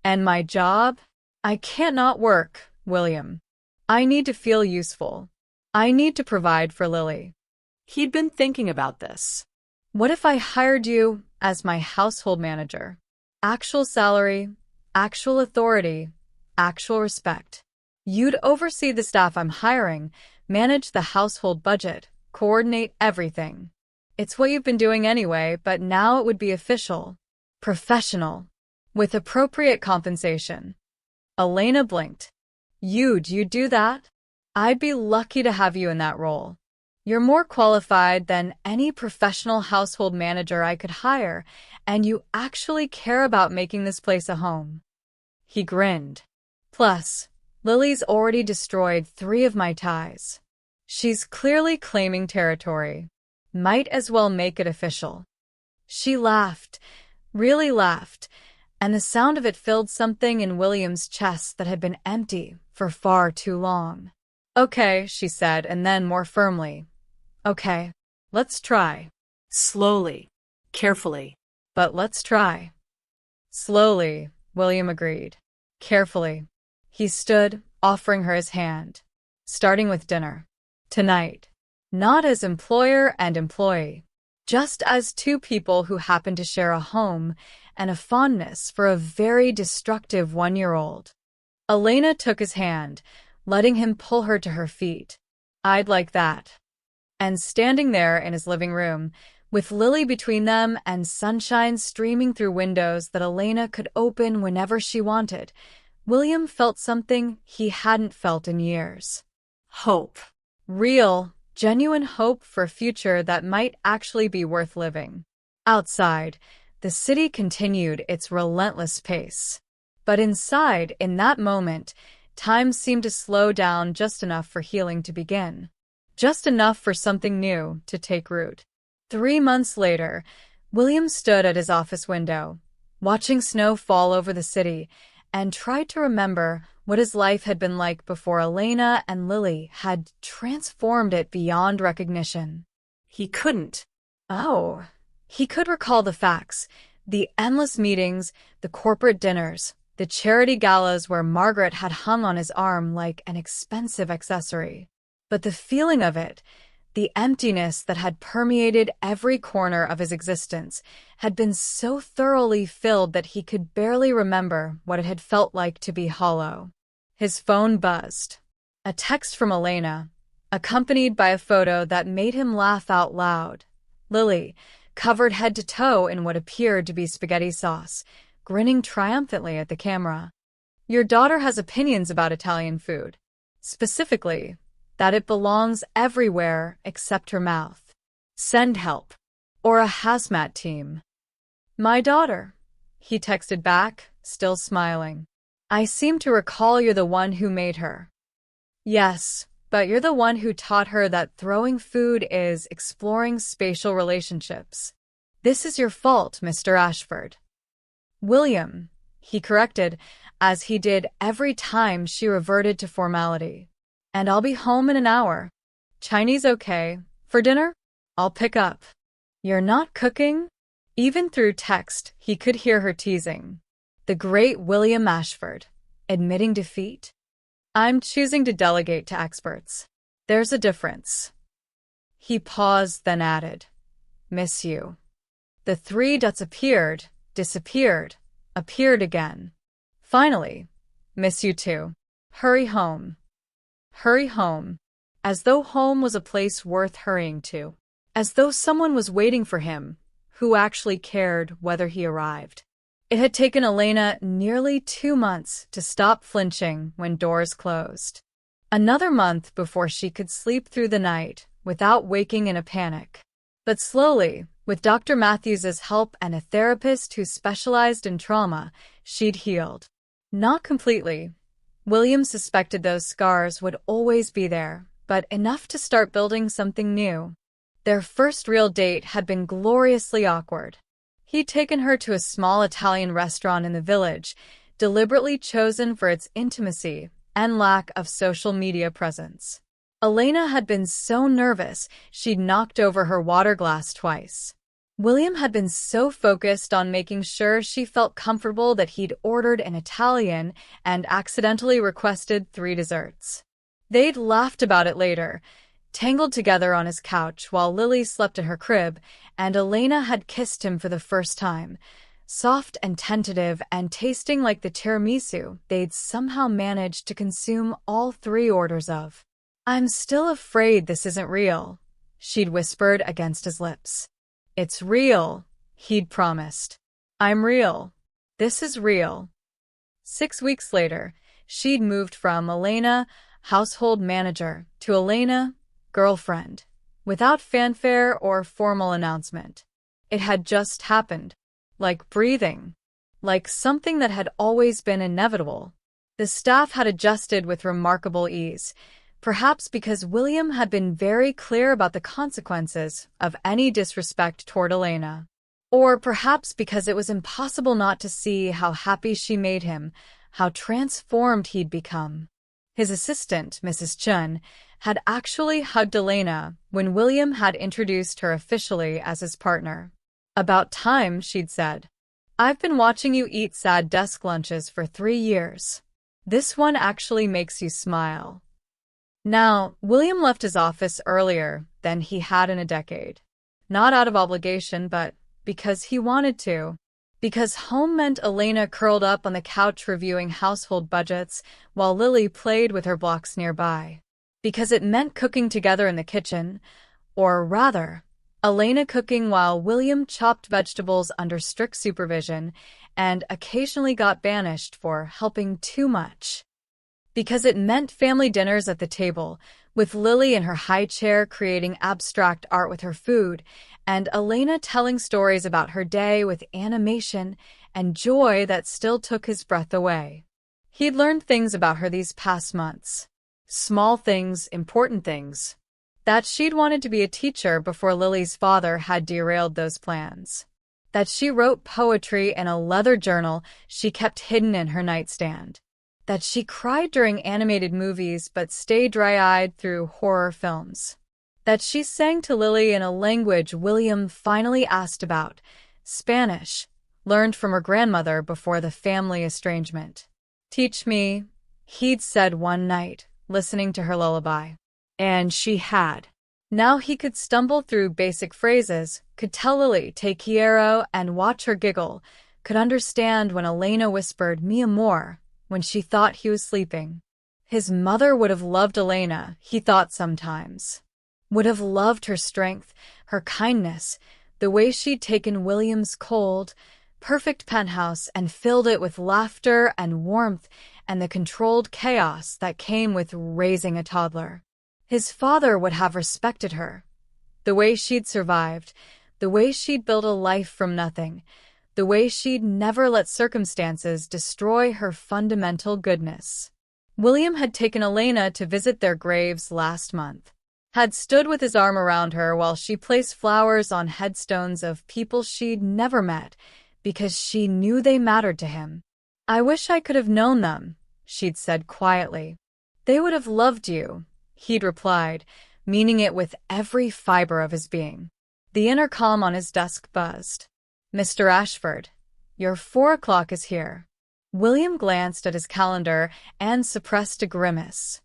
And my job? I can't not work, William. I need to feel useful. I need to provide for Lily. He'd been thinking about this. What if I hired you as my household manager? Actual salary, actual authority, actual respect. You'd oversee the staff I'm hiring, manage the household budget, coordinate everything. It's what you've been doing anyway, but now it would be official, professional, with appropriate compensation. Elena blinked. You'd do that? I'd be lucky to have you in that role. You're more qualified than any professional household manager I could hire, and you actually care about making this place a home. He grinned. Plus, Lily's already destroyed 3 of my ties. She's clearly claiming territory. Might as well make it official. She laughed, really laughed, and the sound of it filled something in William's chest that had been empty for far too long. Okay, she said, and then more firmly. Okay, let's try. Slowly, carefully. But let's try. Slowly, William agreed. Carefully. He stood, offering her his hand. Starting with dinner. Tonight. Not as employer and employee. Just as 2 people who happen to share a home and a fondness for a very destructive 1-year-old. Elena took his hand, letting him pull her to her feet. I'd like that. And standing there in his living room, with Lily between them and sunshine streaming through windows that Elena could open whenever she wanted, William felt something he hadn't felt in years. Hope. Real, genuine hope for a future that might actually be worth living. Outside, the city continued its relentless pace. But inside, in that moment, time seemed to slow down just enough for healing to begin. Just enough for something new to take root. 3 months later, William stood at his office window, watching snow fall over the city, and tried to remember what his life had been like before Elena and Lily had transformed it beyond recognition. He couldn't. Oh, he could recall the facts, the endless meetings, the corporate dinners, the charity galas where Margaret had hung on his arm like an expensive accessory. But the feeling of it, the emptiness that had permeated every corner of his existence, had been so thoroughly filled that he could barely remember what it had felt like to be hollow. His phone buzzed. A text from Elena, accompanied by a photo that made him laugh out loud. Lily, covered head to toe in what appeared to be spaghetti sauce, grinning triumphantly at the camera. Your daughter has opinions about Italian food. Specifically, that it belongs everywhere except her mouth. Send help. Or a hazmat team. My daughter, he texted back, still smiling. I seem to recall you're the one who made her. Yes, but you're the one who taught her that throwing food is exploring spatial relationships. This is your fault, Mr. Ashford. William, he corrected, as he did every time she reverted to formality. And I'll be home in an hour. Chinese okay. For dinner? I'll pick up. You're not cooking? Even through text, he could hear her teasing. The great William Ashford, admitting defeat? I'm choosing to delegate to experts. There's a difference. He paused, then added, Miss you. The 3 dots appeared, disappeared, appeared again. Finally, miss you too. Hurry home. Hurry home. As though home was a place worth hurrying to. As though someone was waiting for him, who actually cared whether he arrived. It had taken Elena nearly 2 months to stop flinching when doors closed. Another month before she could sleep through the night without waking in a panic. But slowly, with Dr. Matthews's help and a therapist who specialized in trauma, she'd healed. Not completely. William suspected those scars would always be there, but enough to start building something new. Their first real date had been gloriously awkward. He'd taken her to a small Italian restaurant in the village, deliberately chosen for its intimacy and lack of social media presence. Elena had been so nervous she'd knocked over her water glass twice. William had been so focused on making sure she felt comfortable that he'd ordered an Italian and accidentally requested 3 desserts. They'd laughed about it later, tangled together on his couch while Lily slept in her crib, and Elena had kissed him for the first time, soft and tentative and tasting like the tiramisu they'd somehow managed to consume all 3 orders of. "I'm still afraid this isn't real," she'd whispered against his lips. "It's real," he'd promised. "I'm real. This is real." 6 weeks later, she'd moved from Elena, household manager, to Elena, girlfriend, without fanfare or formal announcement. It had just happened, like breathing, like something that had always been inevitable. The staff had adjusted with remarkable ease, perhaps because William had been very clear about the consequences of any disrespect toward Elena. Or perhaps because it was impossible not to see how happy she made him, how transformed he'd become. His assistant, Mrs. Chun, had actually hugged Elena when William had introduced her officially as his partner. "About time," she'd said. "I've been watching you eat sad desk lunches for 3 years. This one actually makes you smile." Now, William left his office earlier than he had in a decade. Not out of obligation, but because he wanted to. Because home meant Elena curled up on the couch reviewing household budgets while Lily played with her blocks nearby. Because it meant cooking together in the kitchen, or rather, Elena cooking while William chopped vegetables under strict supervision and occasionally got banished for helping too much. Because it meant family dinners at the table, with Lily in her high chair creating abstract art with her food, and Elena telling stories about her day with animation and joy that still took his breath away. He'd learned things about her these past months. Small things, important things. That she'd wanted to be a teacher before Lily's father had derailed those plans. That she wrote poetry in a leather journal she kept hidden in her nightstand. That she cried during animated movies but stayed dry-eyed through horror films. That she sang to Lily in a language William finally asked about, Spanish, learned from her grandmother before the family estrangement. "Teach me," he'd said one night, listening to her lullaby. And she had. Now he could stumble through basic phrases, could tell Lily "te quiero" and watch her giggle, could understand when Elena whispered "mi amor" when she thought he was sleeping. His mother would have loved Elena, he thought sometimes. Would have loved her strength, her kindness, the way she'd taken William's cold, perfect penthouse and filled it with laughter and warmth and the controlled chaos that came with raising a toddler. His father would have respected her. The way she'd survived, the way she'd built a life from nothing, the way she'd never let circumstances destroy her fundamental goodness. William had taken Elena to visit their graves last month, had stood with his arm around her while she placed flowers on headstones of people she'd never met because she knew they mattered to him. "I wish I could have known them," she'd said quietly. "They would have loved you," he'd replied, meaning it with every fiber of his being. The intercom on his desk buzzed. "Mr. Ashford, your 4 o'clock is here." William glanced at his calendar and suppressed a grimace.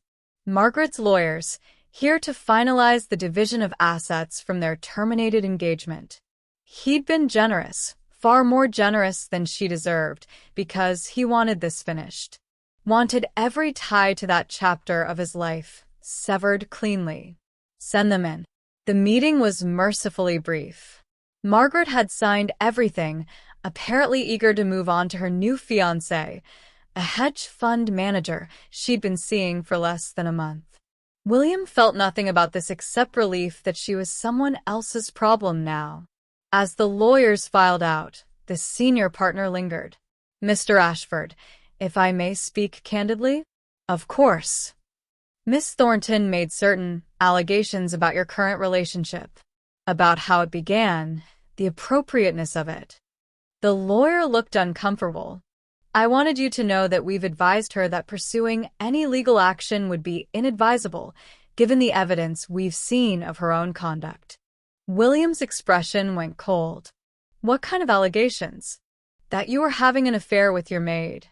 Margaret's lawyers, here to finalize the division of assets from their terminated engagement. He'd been generous, far more generous than she deserved, because he wanted this finished. Wanted every tie to that chapter of his life severed cleanly. "Send them in." The meeting was mercifully brief. Margaret had signed everything, apparently eager to move on to her new fiancé, a hedge fund manager she'd been seeing for less than a month. William felt nothing about this except relief that she was someone else's problem now. As the lawyers filed out, the senior partner lingered. "Mr. Ashford, if I may speak candidly?" "Of course." "Miss Thornton made certain allegations about your current relationship, about how it began, the appropriateness of it." The lawyer looked uncomfortable. "I wanted you to know that we've advised her that pursuing any legal action would be inadvisable, given the evidence we've seen of her own conduct." William's expression went cold. What kind of allegations? That you were having an affair with your maid.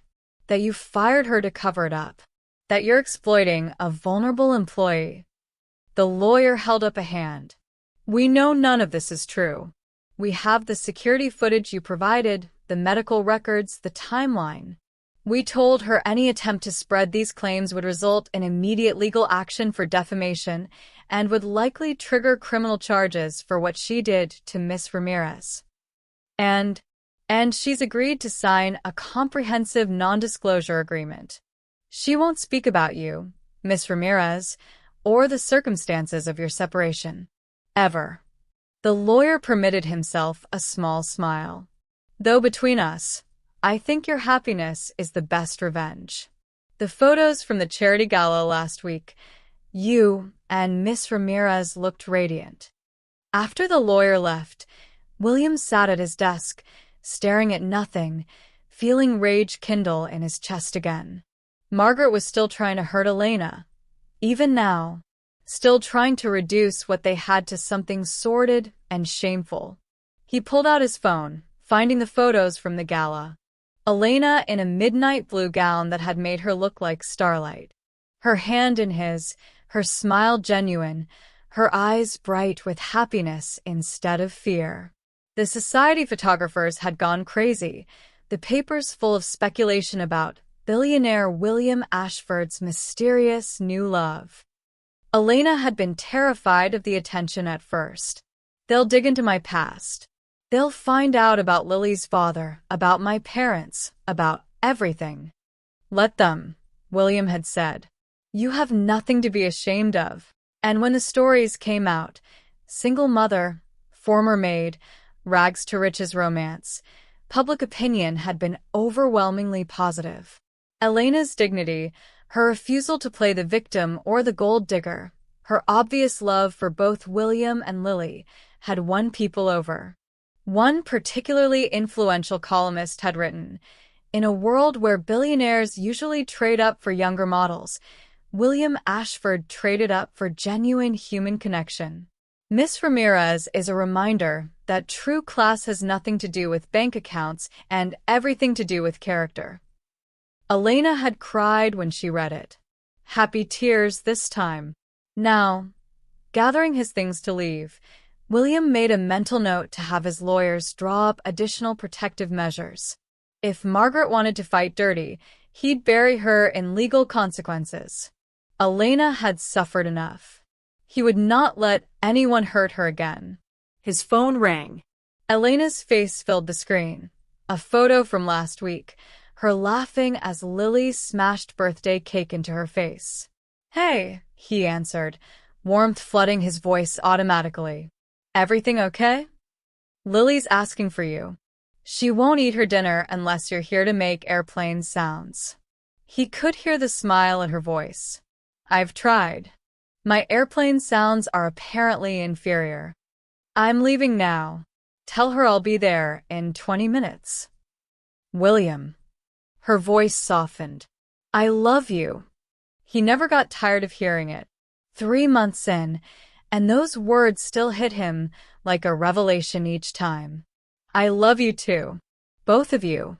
That you fired her to cover it up. That you're exploiting a vulnerable employee. The lawyer held up a hand. We know none of this is true. We have the security footage you provided, the medical records, the timeline. We told her any attempt to spread these claims would result in immediate legal action for defamation and would likely trigger criminal charges for what she did to Miss Ramirez. And she's agreed to sign a comprehensive non-disclosure agreement. She won't speak about you, Miss Ramirez, or the circumstances of your separation. Ever. The lawyer permitted himself a small smile. Though between us, I think your happiness is the best revenge. The photos from the charity gala last week, you and Miss Ramirez looked radiant. After the lawyer left, William sat at his desk, staring at nothing, feeling rage kindle in his chest again. Margaret was still trying to hurt Elena. Even now, still trying to reduce what they had to something sordid and shameful. He pulled out his phone, finding the photos from the gala. Elena in a midnight blue gown that had made her look like starlight. Her hand in his, her smile genuine, her eyes bright with happiness instead of fear. The society photographers had gone crazy, the papers full of speculation about billionaire William Ashford's mysterious new love. Elena had been terrified of the attention at first. They'll dig into my past. They'll find out about Lily's father, about my parents, about everything. Let them, William had said. You have nothing to be ashamed of. And when the stories came out, single mother, former maid, rags to riches romance, public opinion had been overwhelmingly positive. Elena's dignity, her refusal to play the victim or the gold digger, her obvious love for both William and Lily, had won people over. One particularly influential columnist had written, "In a world where billionaires usually trade up for younger models, William Ashford traded up for genuine human connection." Miss Ramirez is a reminder that true class has nothing to do with bank accounts and everything to do with character. Elena had cried when she read it. Happy tears this time. Now, gathering his things to leave, William made a mental note to have his lawyers draw up additional protective measures. If Margaret wanted to fight dirty, he'd bury her in legal consequences. Elena had suffered enough. He would not let anyone hurt her again. His phone rang. Elena's face filled the screen. A photo from last week, her laughing as Lily smashed birthday cake into her face. "Hey," he answered, warmth flooding his voice automatically. "Everything okay? Lily's asking for you. She won't eat her dinner unless you're here to make airplane sounds." He could hear the smile in her voice. "I've tried. My airplane sounds are apparently inferior. I'm leaving now. Tell her I'll be there in 20 minutes. William." Her voice softened. "I love you." He never got tired of hearing it. 3 months in, and those words still hit him like a revelation each time. "I love you too. Both of you."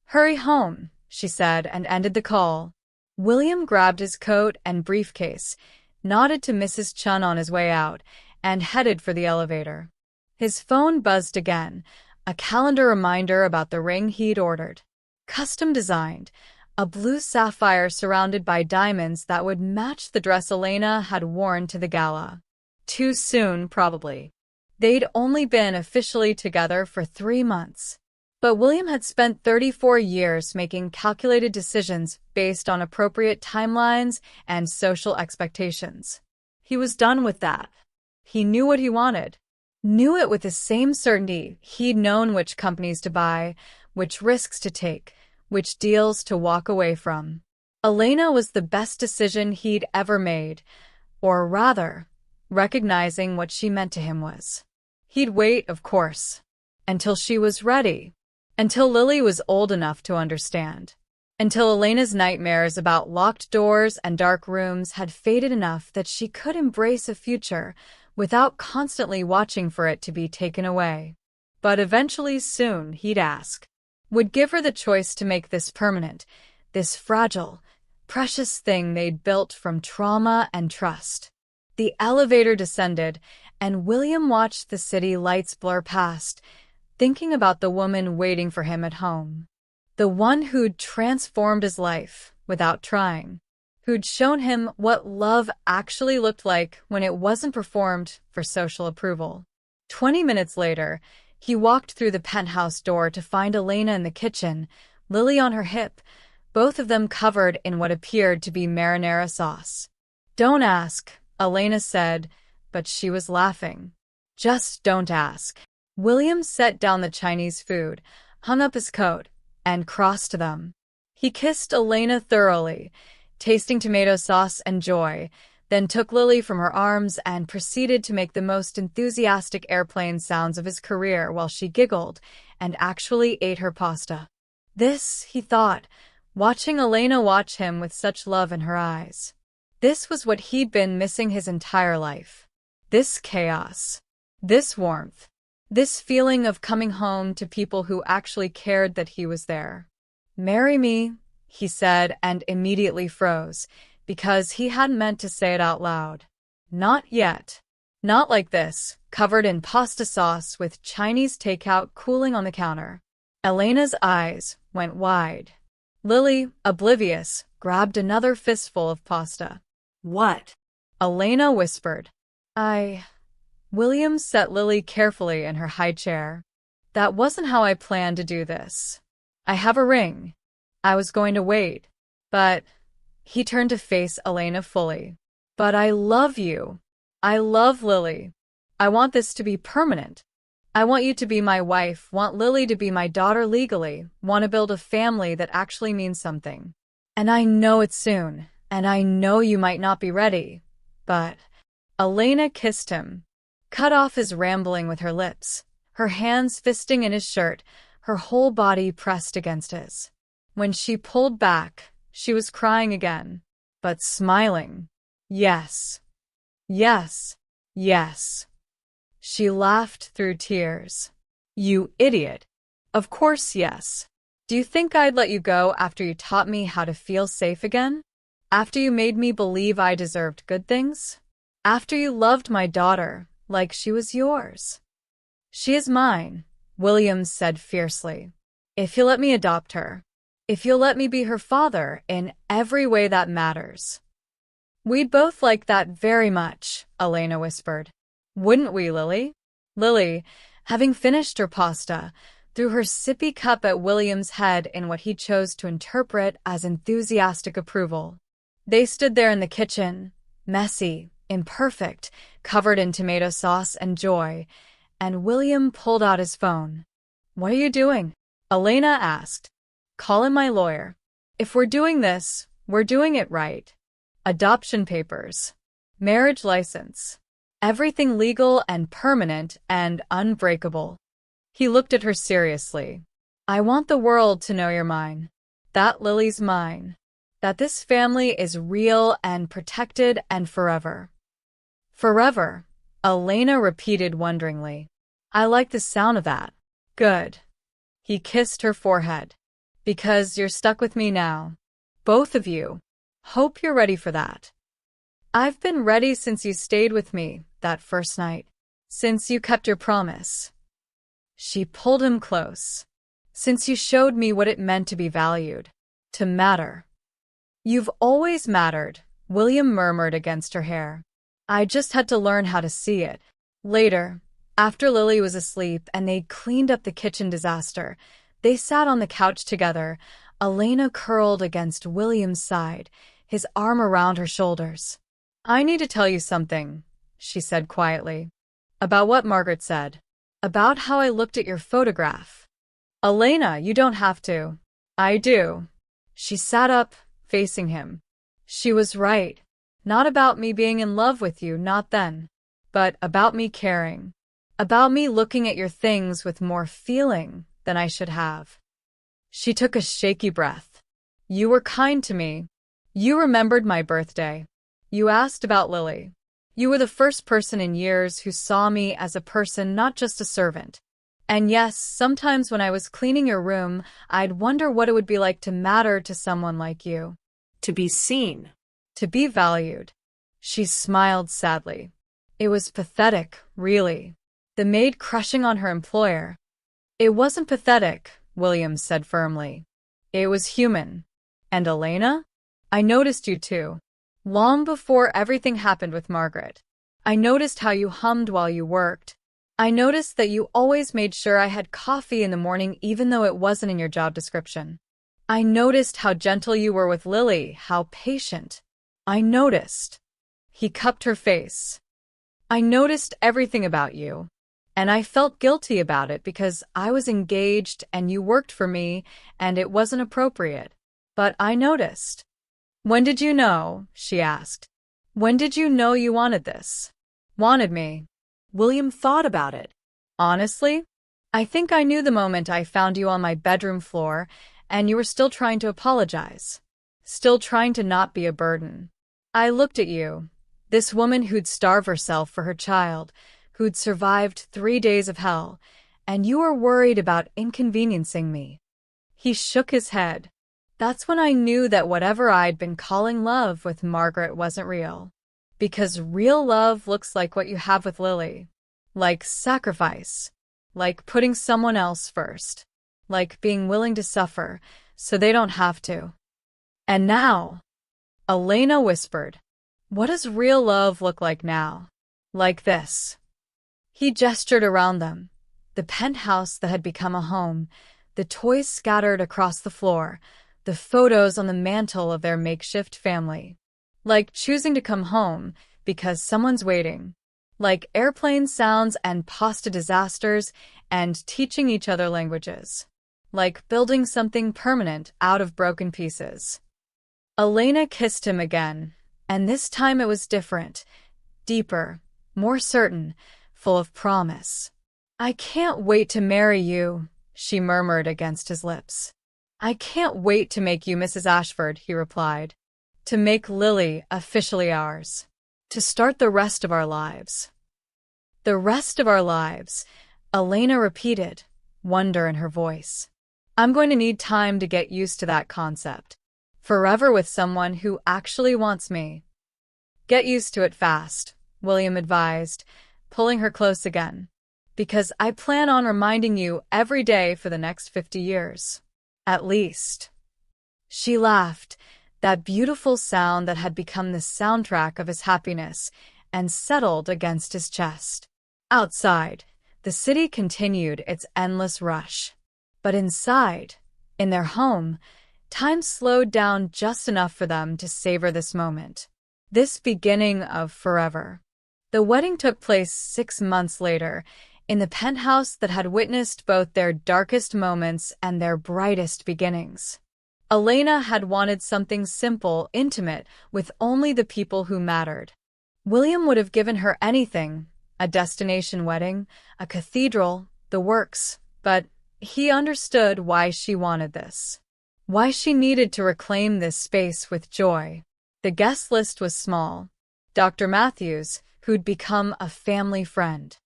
"Hurry home," she said, and ended the call. William grabbed his coat and briefcase, nodded to Mrs. Chun on his way out, and headed for the elevator. His phone buzzed again, a calendar reminder about the ring he'd ordered. Custom designed, a blue sapphire surrounded by diamonds that would match the dress Elena had worn to the gala. Too soon, probably. They'd only been officially together for 3 months. But William had spent 34 years making calculated decisions based on appropriate timelines and social expectations. He was done with that. He knew what he wanted. Knew it with the same certainty he'd known which companies to buy, which risks to take, which deals to walk away from. Elena was the best decision he'd ever made, or rather, recognizing what she meant to him was. He'd wait, of course, until she was ready. Until Lily was old enough to understand. Until Elena's nightmares about locked doors and dark rooms had faded enough that she could embrace a future without constantly watching for it to be taken away. But eventually soon he'd ask. Would give her the choice to make this permanent, this fragile, precious thing they'd built from trauma and trust. The elevator descended, and William watched the city lights blur past, thinking about the woman waiting for him at home. The one who'd transformed his life without trying, who'd shown him what love actually looked like when it wasn't performed for social approval. 20 minutes later, he walked through the penthouse door to find Elena in the kitchen, Lily on her hip, both of them covered in what appeared to be marinara sauce. "Don't ask," Elena said, but she was laughing. "Just don't ask." William set down the Chinese food, hung up his coat, and crossed them. He kissed Elena thoroughly, tasting tomato sauce and joy, then took Lily from her arms and proceeded to make the most enthusiastic airplane sounds of his career while she giggled and actually ate her pasta. This, he thought, watching Elena watch him with such love in her eyes. This was what he'd been missing his entire life. This chaos. This warmth. This feeling of coming home to people who actually cared that he was there. "Marry me," he said, and immediately froze, because he hadn't meant to say it out loud. Not yet. Not like this, covered in pasta sauce with Chinese takeout cooling on the counter. Elena's eyes went wide. Lily, oblivious, grabbed another fistful of pasta. What? Elena whispered. William set Lily carefully in her high chair. "That wasn't how I planned to do this. I have a ring. I was going to wait. But," he turned to face Elena fully, "but I love you. I love Lily. I want this to be permanent. I want you to be my wife, want Lily to be my daughter legally, want to build a family that actually means something. And I know it's soon, and I know you might not be ready, but..." Elena kissed him, cut off his rambling with her lips, her hands fisting in his shirt, her whole body pressed against his. When she pulled back, she was crying again, but smiling. Yes. Yes. Yes. She laughed through tears. "You idiot. Of course yes. Do you think I'd let you go after you taught me how to feel safe again? After you made me believe I deserved good things? After you loved my daughter like she was yours?" "She is mine," William said fiercely. "If you'll let me adopt her. If you'll let me be her father in every way that matters." "We'd both like that very much," Elena whispered. "Wouldn't we, Lily?" Lily, having finished her pasta, threw her sippy cup at William's head in what he chose to interpret as enthusiastic approval. They stood there in the kitchen, messy, imperfect, covered in tomato sauce and joy, and William pulled out his phone. "What are you doing?" Elena asked. "Calling my lawyer. If we're doing this, we're doing it right. Adoption papers. Marriage license. Everything legal and permanent and unbreakable." He looked at her seriously. "I want the world to know you're mine. That Lily's mine. That this family is real and protected and forever." "Forever," Elena repeated wonderingly. "I like the sound of that." "Good." He kissed her forehead. "Because you're stuck with me now. Both of you. Hope you're ready for that. I've been ready since you stayed with me that first night. Since you kept your promise." She pulled him close. "Since you showed me what it meant to be valued. To matter." "You've always mattered," William murmured against her hair. "I just had to learn how to see it." Later, after Lily was asleep and they'd cleaned up the kitchen disaster, they sat on the couch together, Elena curled against William's side, his arm around her shoulders. "I need to tell you something," she said quietly. "About what Margaret said. About how I looked at your photograph." "Elena, you don't have to." "I do." She sat up, facing him. "She was right. Not about me being in love with you, not then. But about me caring. About me looking at your things with more feeling than I should have." She took a shaky breath. "You were kind to me. You remembered my birthday. You asked about Lily. You were the first person in years who saw me as a person, not just a servant. And yes, sometimes when I was cleaning your room, I'd wonder what it would be like to matter to someone like you. To be seen. To be valued. She smiled sadly. It was pathetic, really. The maid crushing on her employer. It wasn't pathetic, William said firmly. It was human. And Elena? I noticed you too. Long before everything happened with Margaret. I noticed how you hummed while you worked. I noticed that you always made sure I had coffee in the morning even though it wasn't in your job description. I noticed how gentle you were with Lily, how patient. I noticed. He cupped her face. I noticed everything about you. And I felt guilty about it because I was engaged and you worked for me and it wasn't appropriate. But I noticed. When did you know? She asked. When did you know you wanted this? Wanted me? William thought about it. Honestly? I think I knew the moment I found you on my bedroom floor and you were still trying to apologize. Still trying to not be a burden. I looked at you, this woman who'd starve herself for her child, who'd survived 3 days of hell, and you were worried about inconveniencing me. He shook his head. That's when I knew that whatever I'd been calling love with Margaret wasn't real. Because real love looks like what you have with Lily. Like sacrifice. Like putting someone else first. Like being willing to suffer so they don't have to. And now, Elena whispered, what does real love look like now? Like this. He gestured around them. The penthouse that had become a home, the toys scattered across the floor, the photos on the mantle of their makeshift family. Like choosing to come home because someone's waiting. Like airplane sounds and pasta disasters and teaching each other languages. Like building something permanent out of broken pieces. Elena kissed him again, and this time it was different, deeper, more certain, full of promise. I can't wait to marry you, she murmured against his lips. I can't wait to make you Mrs. Ashford, he replied. To make Lily officially ours. To start the rest of our lives. The rest of our lives, Elena repeated, wonder in her voice. I'm going to need time to get used to that concept. Forever with someone who actually wants me. Get used to it fast, William advised, pulling her close again. Because I plan on reminding you every day for the next 50 years. At least. She laughed, that beautiful sound that had become the soundtrack of his happiness, and settled against his chest. Outside, the city continued its endless rush. But inside, in their home, time slowed down just enough for them to savor this moment. This beginning of forever. The wedding took place 6 months later, in the penthouse that had witnessed both their darkest moments and their brightest beginnings. Elena had wanted something simple, intimate, with only the people who mattered. William would have given her anything, a destination wedding, a cathedral, the works, but he understood why she wanted this. Why she needed to reclaim this space with joy. The guest list was small. Dr. Matthews, who'd become a family friend.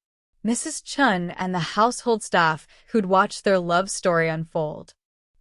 Mrs. Chun and the household staff who'd watched their love story unfold.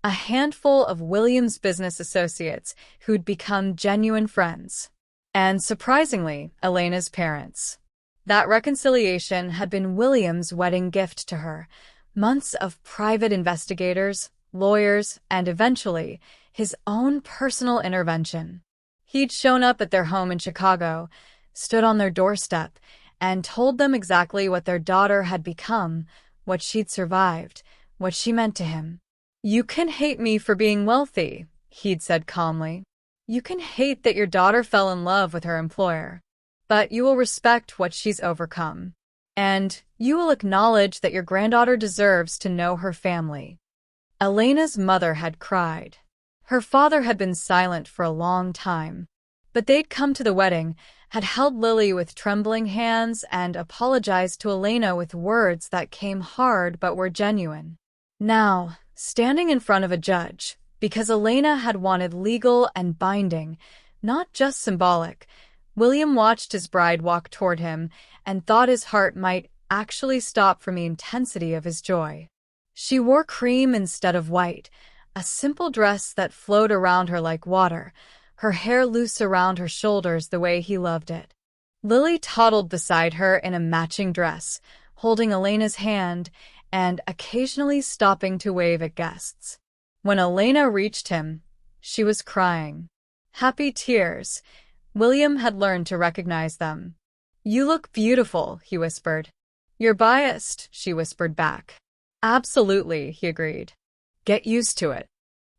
A handful of William's business associates who'd become genuine friends. And surprisingly, Elena's parents. That reconciliation had been William's wedding gift to her. Months of private investigators, lawyers, and eventually, his own personal intervention. He'd shown up at their home in Chicago, stood on their doorstep, and told them exactly what their daughter had become, what she'd survived, what she meant to him. You can hate me for being wealthy, he'd said calmly. You can hate that your daughter fell in love with her employer. But you will respect what she's overcome. And you will acknowledge that your granddaughter deserves to know her family. Elena's mother had cried. Her father had been silent for a long time. But they'd come to the wedding, had held Lily with trembling hands, and apologized to Elena with words that came hard but were genuine. Now, standing in front of a judge, because Elena had wanted legal and binding, not just symbolic, William watched his bride walk toward him and thought his heart might actually stop from the intensity of his joy. She wore cream instead of white, a simple dress that flowed around her like water, her hair loose around her shoulders the way he loved it. Lily toddled beside her in a matching dress, holding Elena's hand and occasionally stopping to wave at guests. When Elena reached him, she was crying. Happy tears. William had learned to recognize them. "You look beautiful," he whispered. "You're biased," she whispered back. "Absolutely," he agreed. "Get used to it."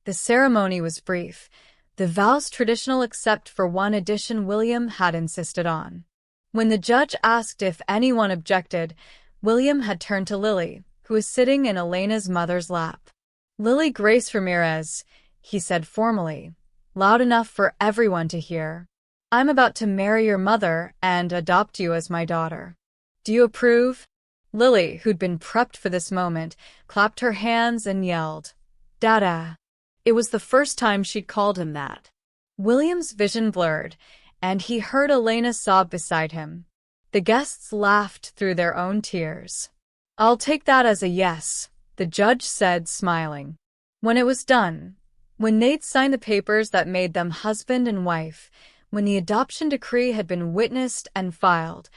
The ceremony was brief, the vows traditional except for one addition William had insisted on. When the judge asked if anyone objected, William had turned to Lily, who was sitting in Elena's mother's lap. "Lily Grace Ramirez," he said formally, loud enough for everyone to hear. "I'm about to marry your mother and adopt you as my daughter. Do you approve?" Lily, who'd been prepped for this moment, clapped her hands and yelled, "Dada!" It was the first time she'd called him that. William's vision blurred, and he heard Elena sob beside him. The guests laughed through their own tears. "I'll take that as a yes," the judge said, smiling. When it was done, when they'd signed the papers that made them husband and wife, when the adoption decree had been witnessed and filed,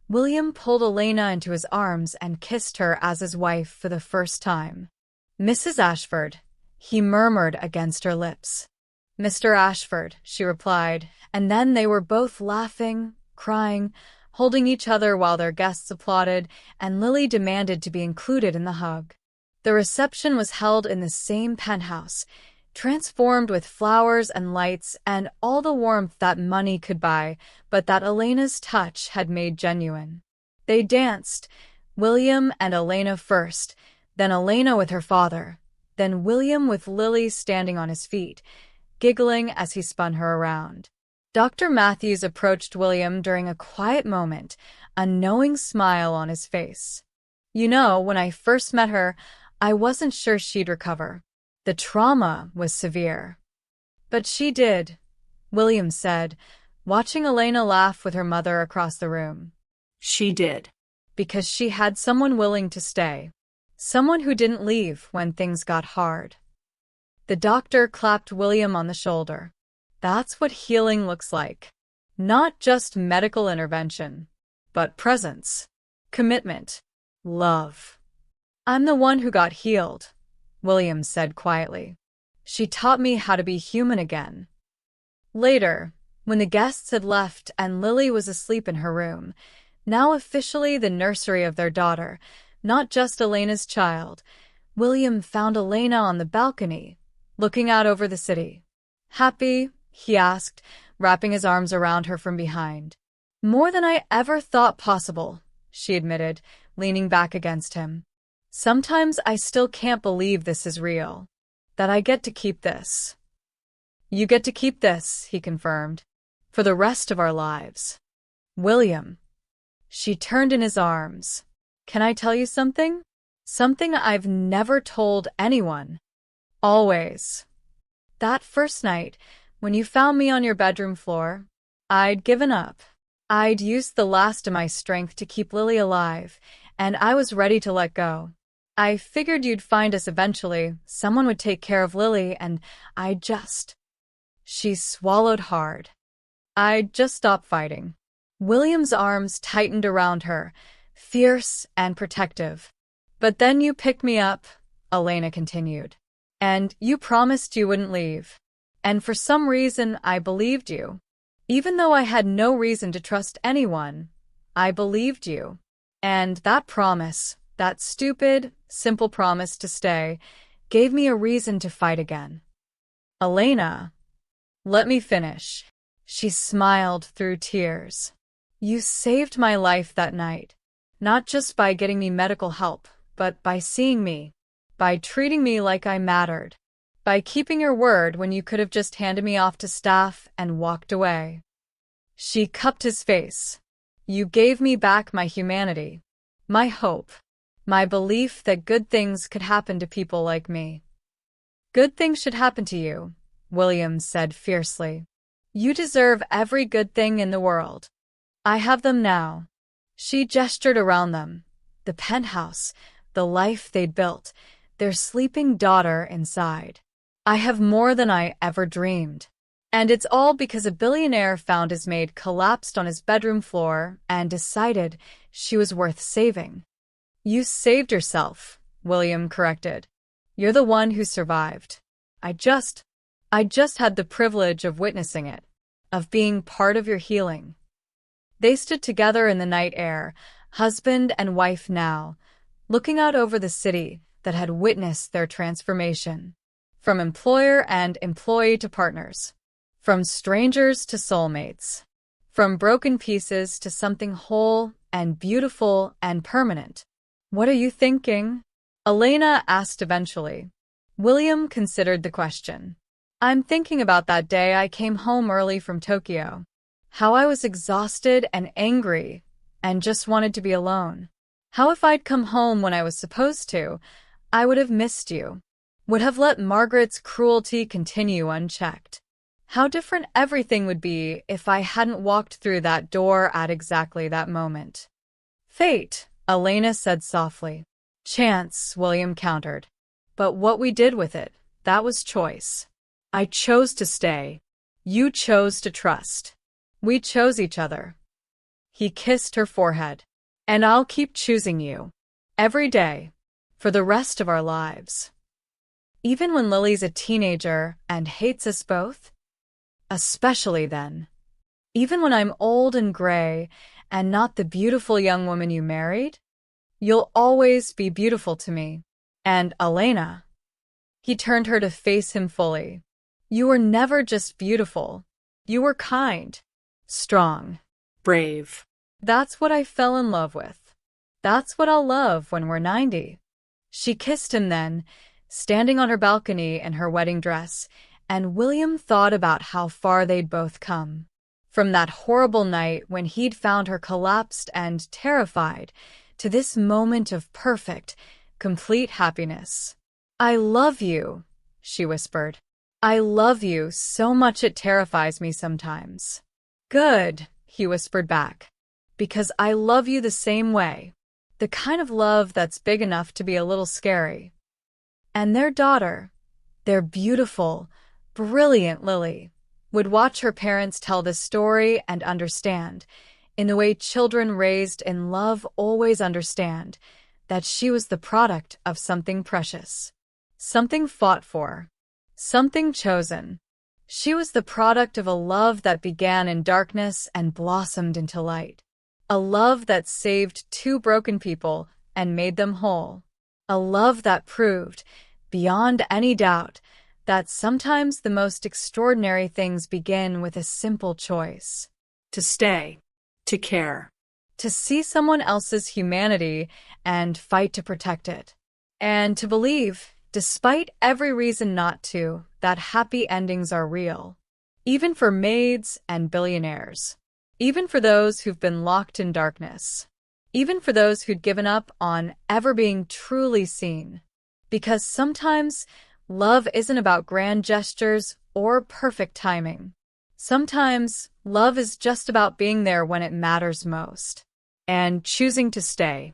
William pulled Elena into his arms and kissed her as his wife for the first time. "Mrs. Ashford," he murmured against her lips. "Mr. Ashford," she replied, and then they were both laughing, crying, holding each other while their guests applauded, and Lily demanded to be included in the hug. The reception was held in the same penthouse, transformed with flowers and lights and all the warmth that money could buy, but that Elena's touch had made genuine. They danced, William and Elena first, then Elena with her father, then William with Lily standing on his feet, giggling as he spun her around. Dr. Matthews approached William during a quiet moment, a knowing smile on his face. "You know, when I first met her, I wasn't sure she'd recover. The trauma was severe." "But she did," William said, watching Elena laugh with her mother across the room. "She did. Because she had someone willing to stay. Someone who didn't leave when things got hard." The doctor clapped William on the shoulder. "That's what healing looks like. Not just medical intervention, but presence, commitment, love." "I'm the one who got healed," William said quietly. "She taught me how to be human again." Later, when the guests had left and Lily was asleep in her room, now officially the nursery of their daughter, not just Elena's child, William found Elena on the balcony, looking out over the city. "Happy?" he asked, wrapping his arms around her from behind. "More than I ever thought possible," she admitted, leaning back against him. "Sometimes I still can't believe this is real. That I get to keep this." "You get to keep this," he confirmed. "For the rest of our lives." "William." She turned in his arms. "Can I tell you something? Something I've never told anyone. Always. That first night, when you found me on your bedroom floor, I'd given up. I'd used the last of my strength to keep Lily alive, and I was ready to let go. I figured you'd find us eventually, someone would take care of Lily, and I'd just..." She swallowed hard. "I'd just stop fighting." William's arms tightened around her, fierce and protective. "But then you picked me up," Elena continued. "And you promised you wouldn't leave. And for some reason, I believed you. Even though I had no reason to trust anyone, I believed you. And that promise, that stupid, simple promise to stay, gave me a reason to fight again." "Elena, let me finish." She smiled through tears. "You saved my life that night, not just by getting me medical help, but by seeing me, by treating me like I mattered, by keeping your word when you could have just handed me off to staff and walked away." She cupped his face. "You gave me back my humanity, my hope, my belief that good things could happen to people like me." "Good things should happen to you," William said fiercely. You deserve every good thing in the world. I have them now. She gestured around them. The penthouse, the life they'd built, their sleeping daughter inside. I have more than I ever dreamed. And it's all because a billionaire found his maid collapsed on his bedroom floor and decided she was worth saving. You saved yourself, William corrected. You're the one who survived. I just had the privilege of witnessing it, of being part of your healing. They stood together in the night air, husband and wife now, looking out over the city that had witnessed their transformation. From employer and employee to partners. From strangers to soulmates. From broken pieces to something whole and beautiful and permanent. What are you thinking? Elena asked eventually. William considered the question. I'm thinking about that day I came home early from Tokyo. How I was exhausted and angry and just wanted to be alone. How if I'd come home when I was supposed to, I would have missed you. Would have let Margaret's cruelty continue unchecked. How different everything would be if I hadn't walked through that door at exactly that moment. Fate, Elena said softly. Chance, William countered. But what we did with it, that was choice. I chose to stay. You chose to trust. We chose each other. He kissed her forehead. And I'll keep choosing you. Every day. For the rest of our lives. Even when Lily's a teenager and hates us both? Especially then. Even when I'm old and gray and not the beautiful young woman you married? You'll always be beautiful to me. And Elena. He turned her to face him fully. You were never just beautiful. You were kind. Strong. Brave. That's what I fell in love with. That's what I'll love when we're 90. She kissed him then, standing on her balcony in her wedding dress, and William thought about how far they'd both come. From that horrible night when he'd found her collapsed and terrified, to this moment of perfect, complete happiness. I love you, she whispered. I love you so much it terrifies me sometimes. Good, he whispered back. Because I love you the same way. The kind of love that's big enough to be a little scary. And their daughter, their beautiful, brilliant Lily, would watch her parents tell this story and understand, in the way children raised in love always understand, that she was the product of something precious. Something fought for. Something chosen. She was the product of a love that began in darkness and blossomed into light. A love that saved two broken people and made them whole. A love that proved, beyond any doubt, that sometimes the most extraordinary things begin with a simple choice. To stay. To care. To see someone else's humanity and fight to protect it. And to believe, despite every reason not to, that happy endings are real. Even for maids and billionaires. Even for those who've been locked in darkness. Even for those who'd given up on ever being truly seen. Because sometimes love isn't about grand gestures or perfect timing. Sometimes love is just about being there when it matters most. And choosing to stay.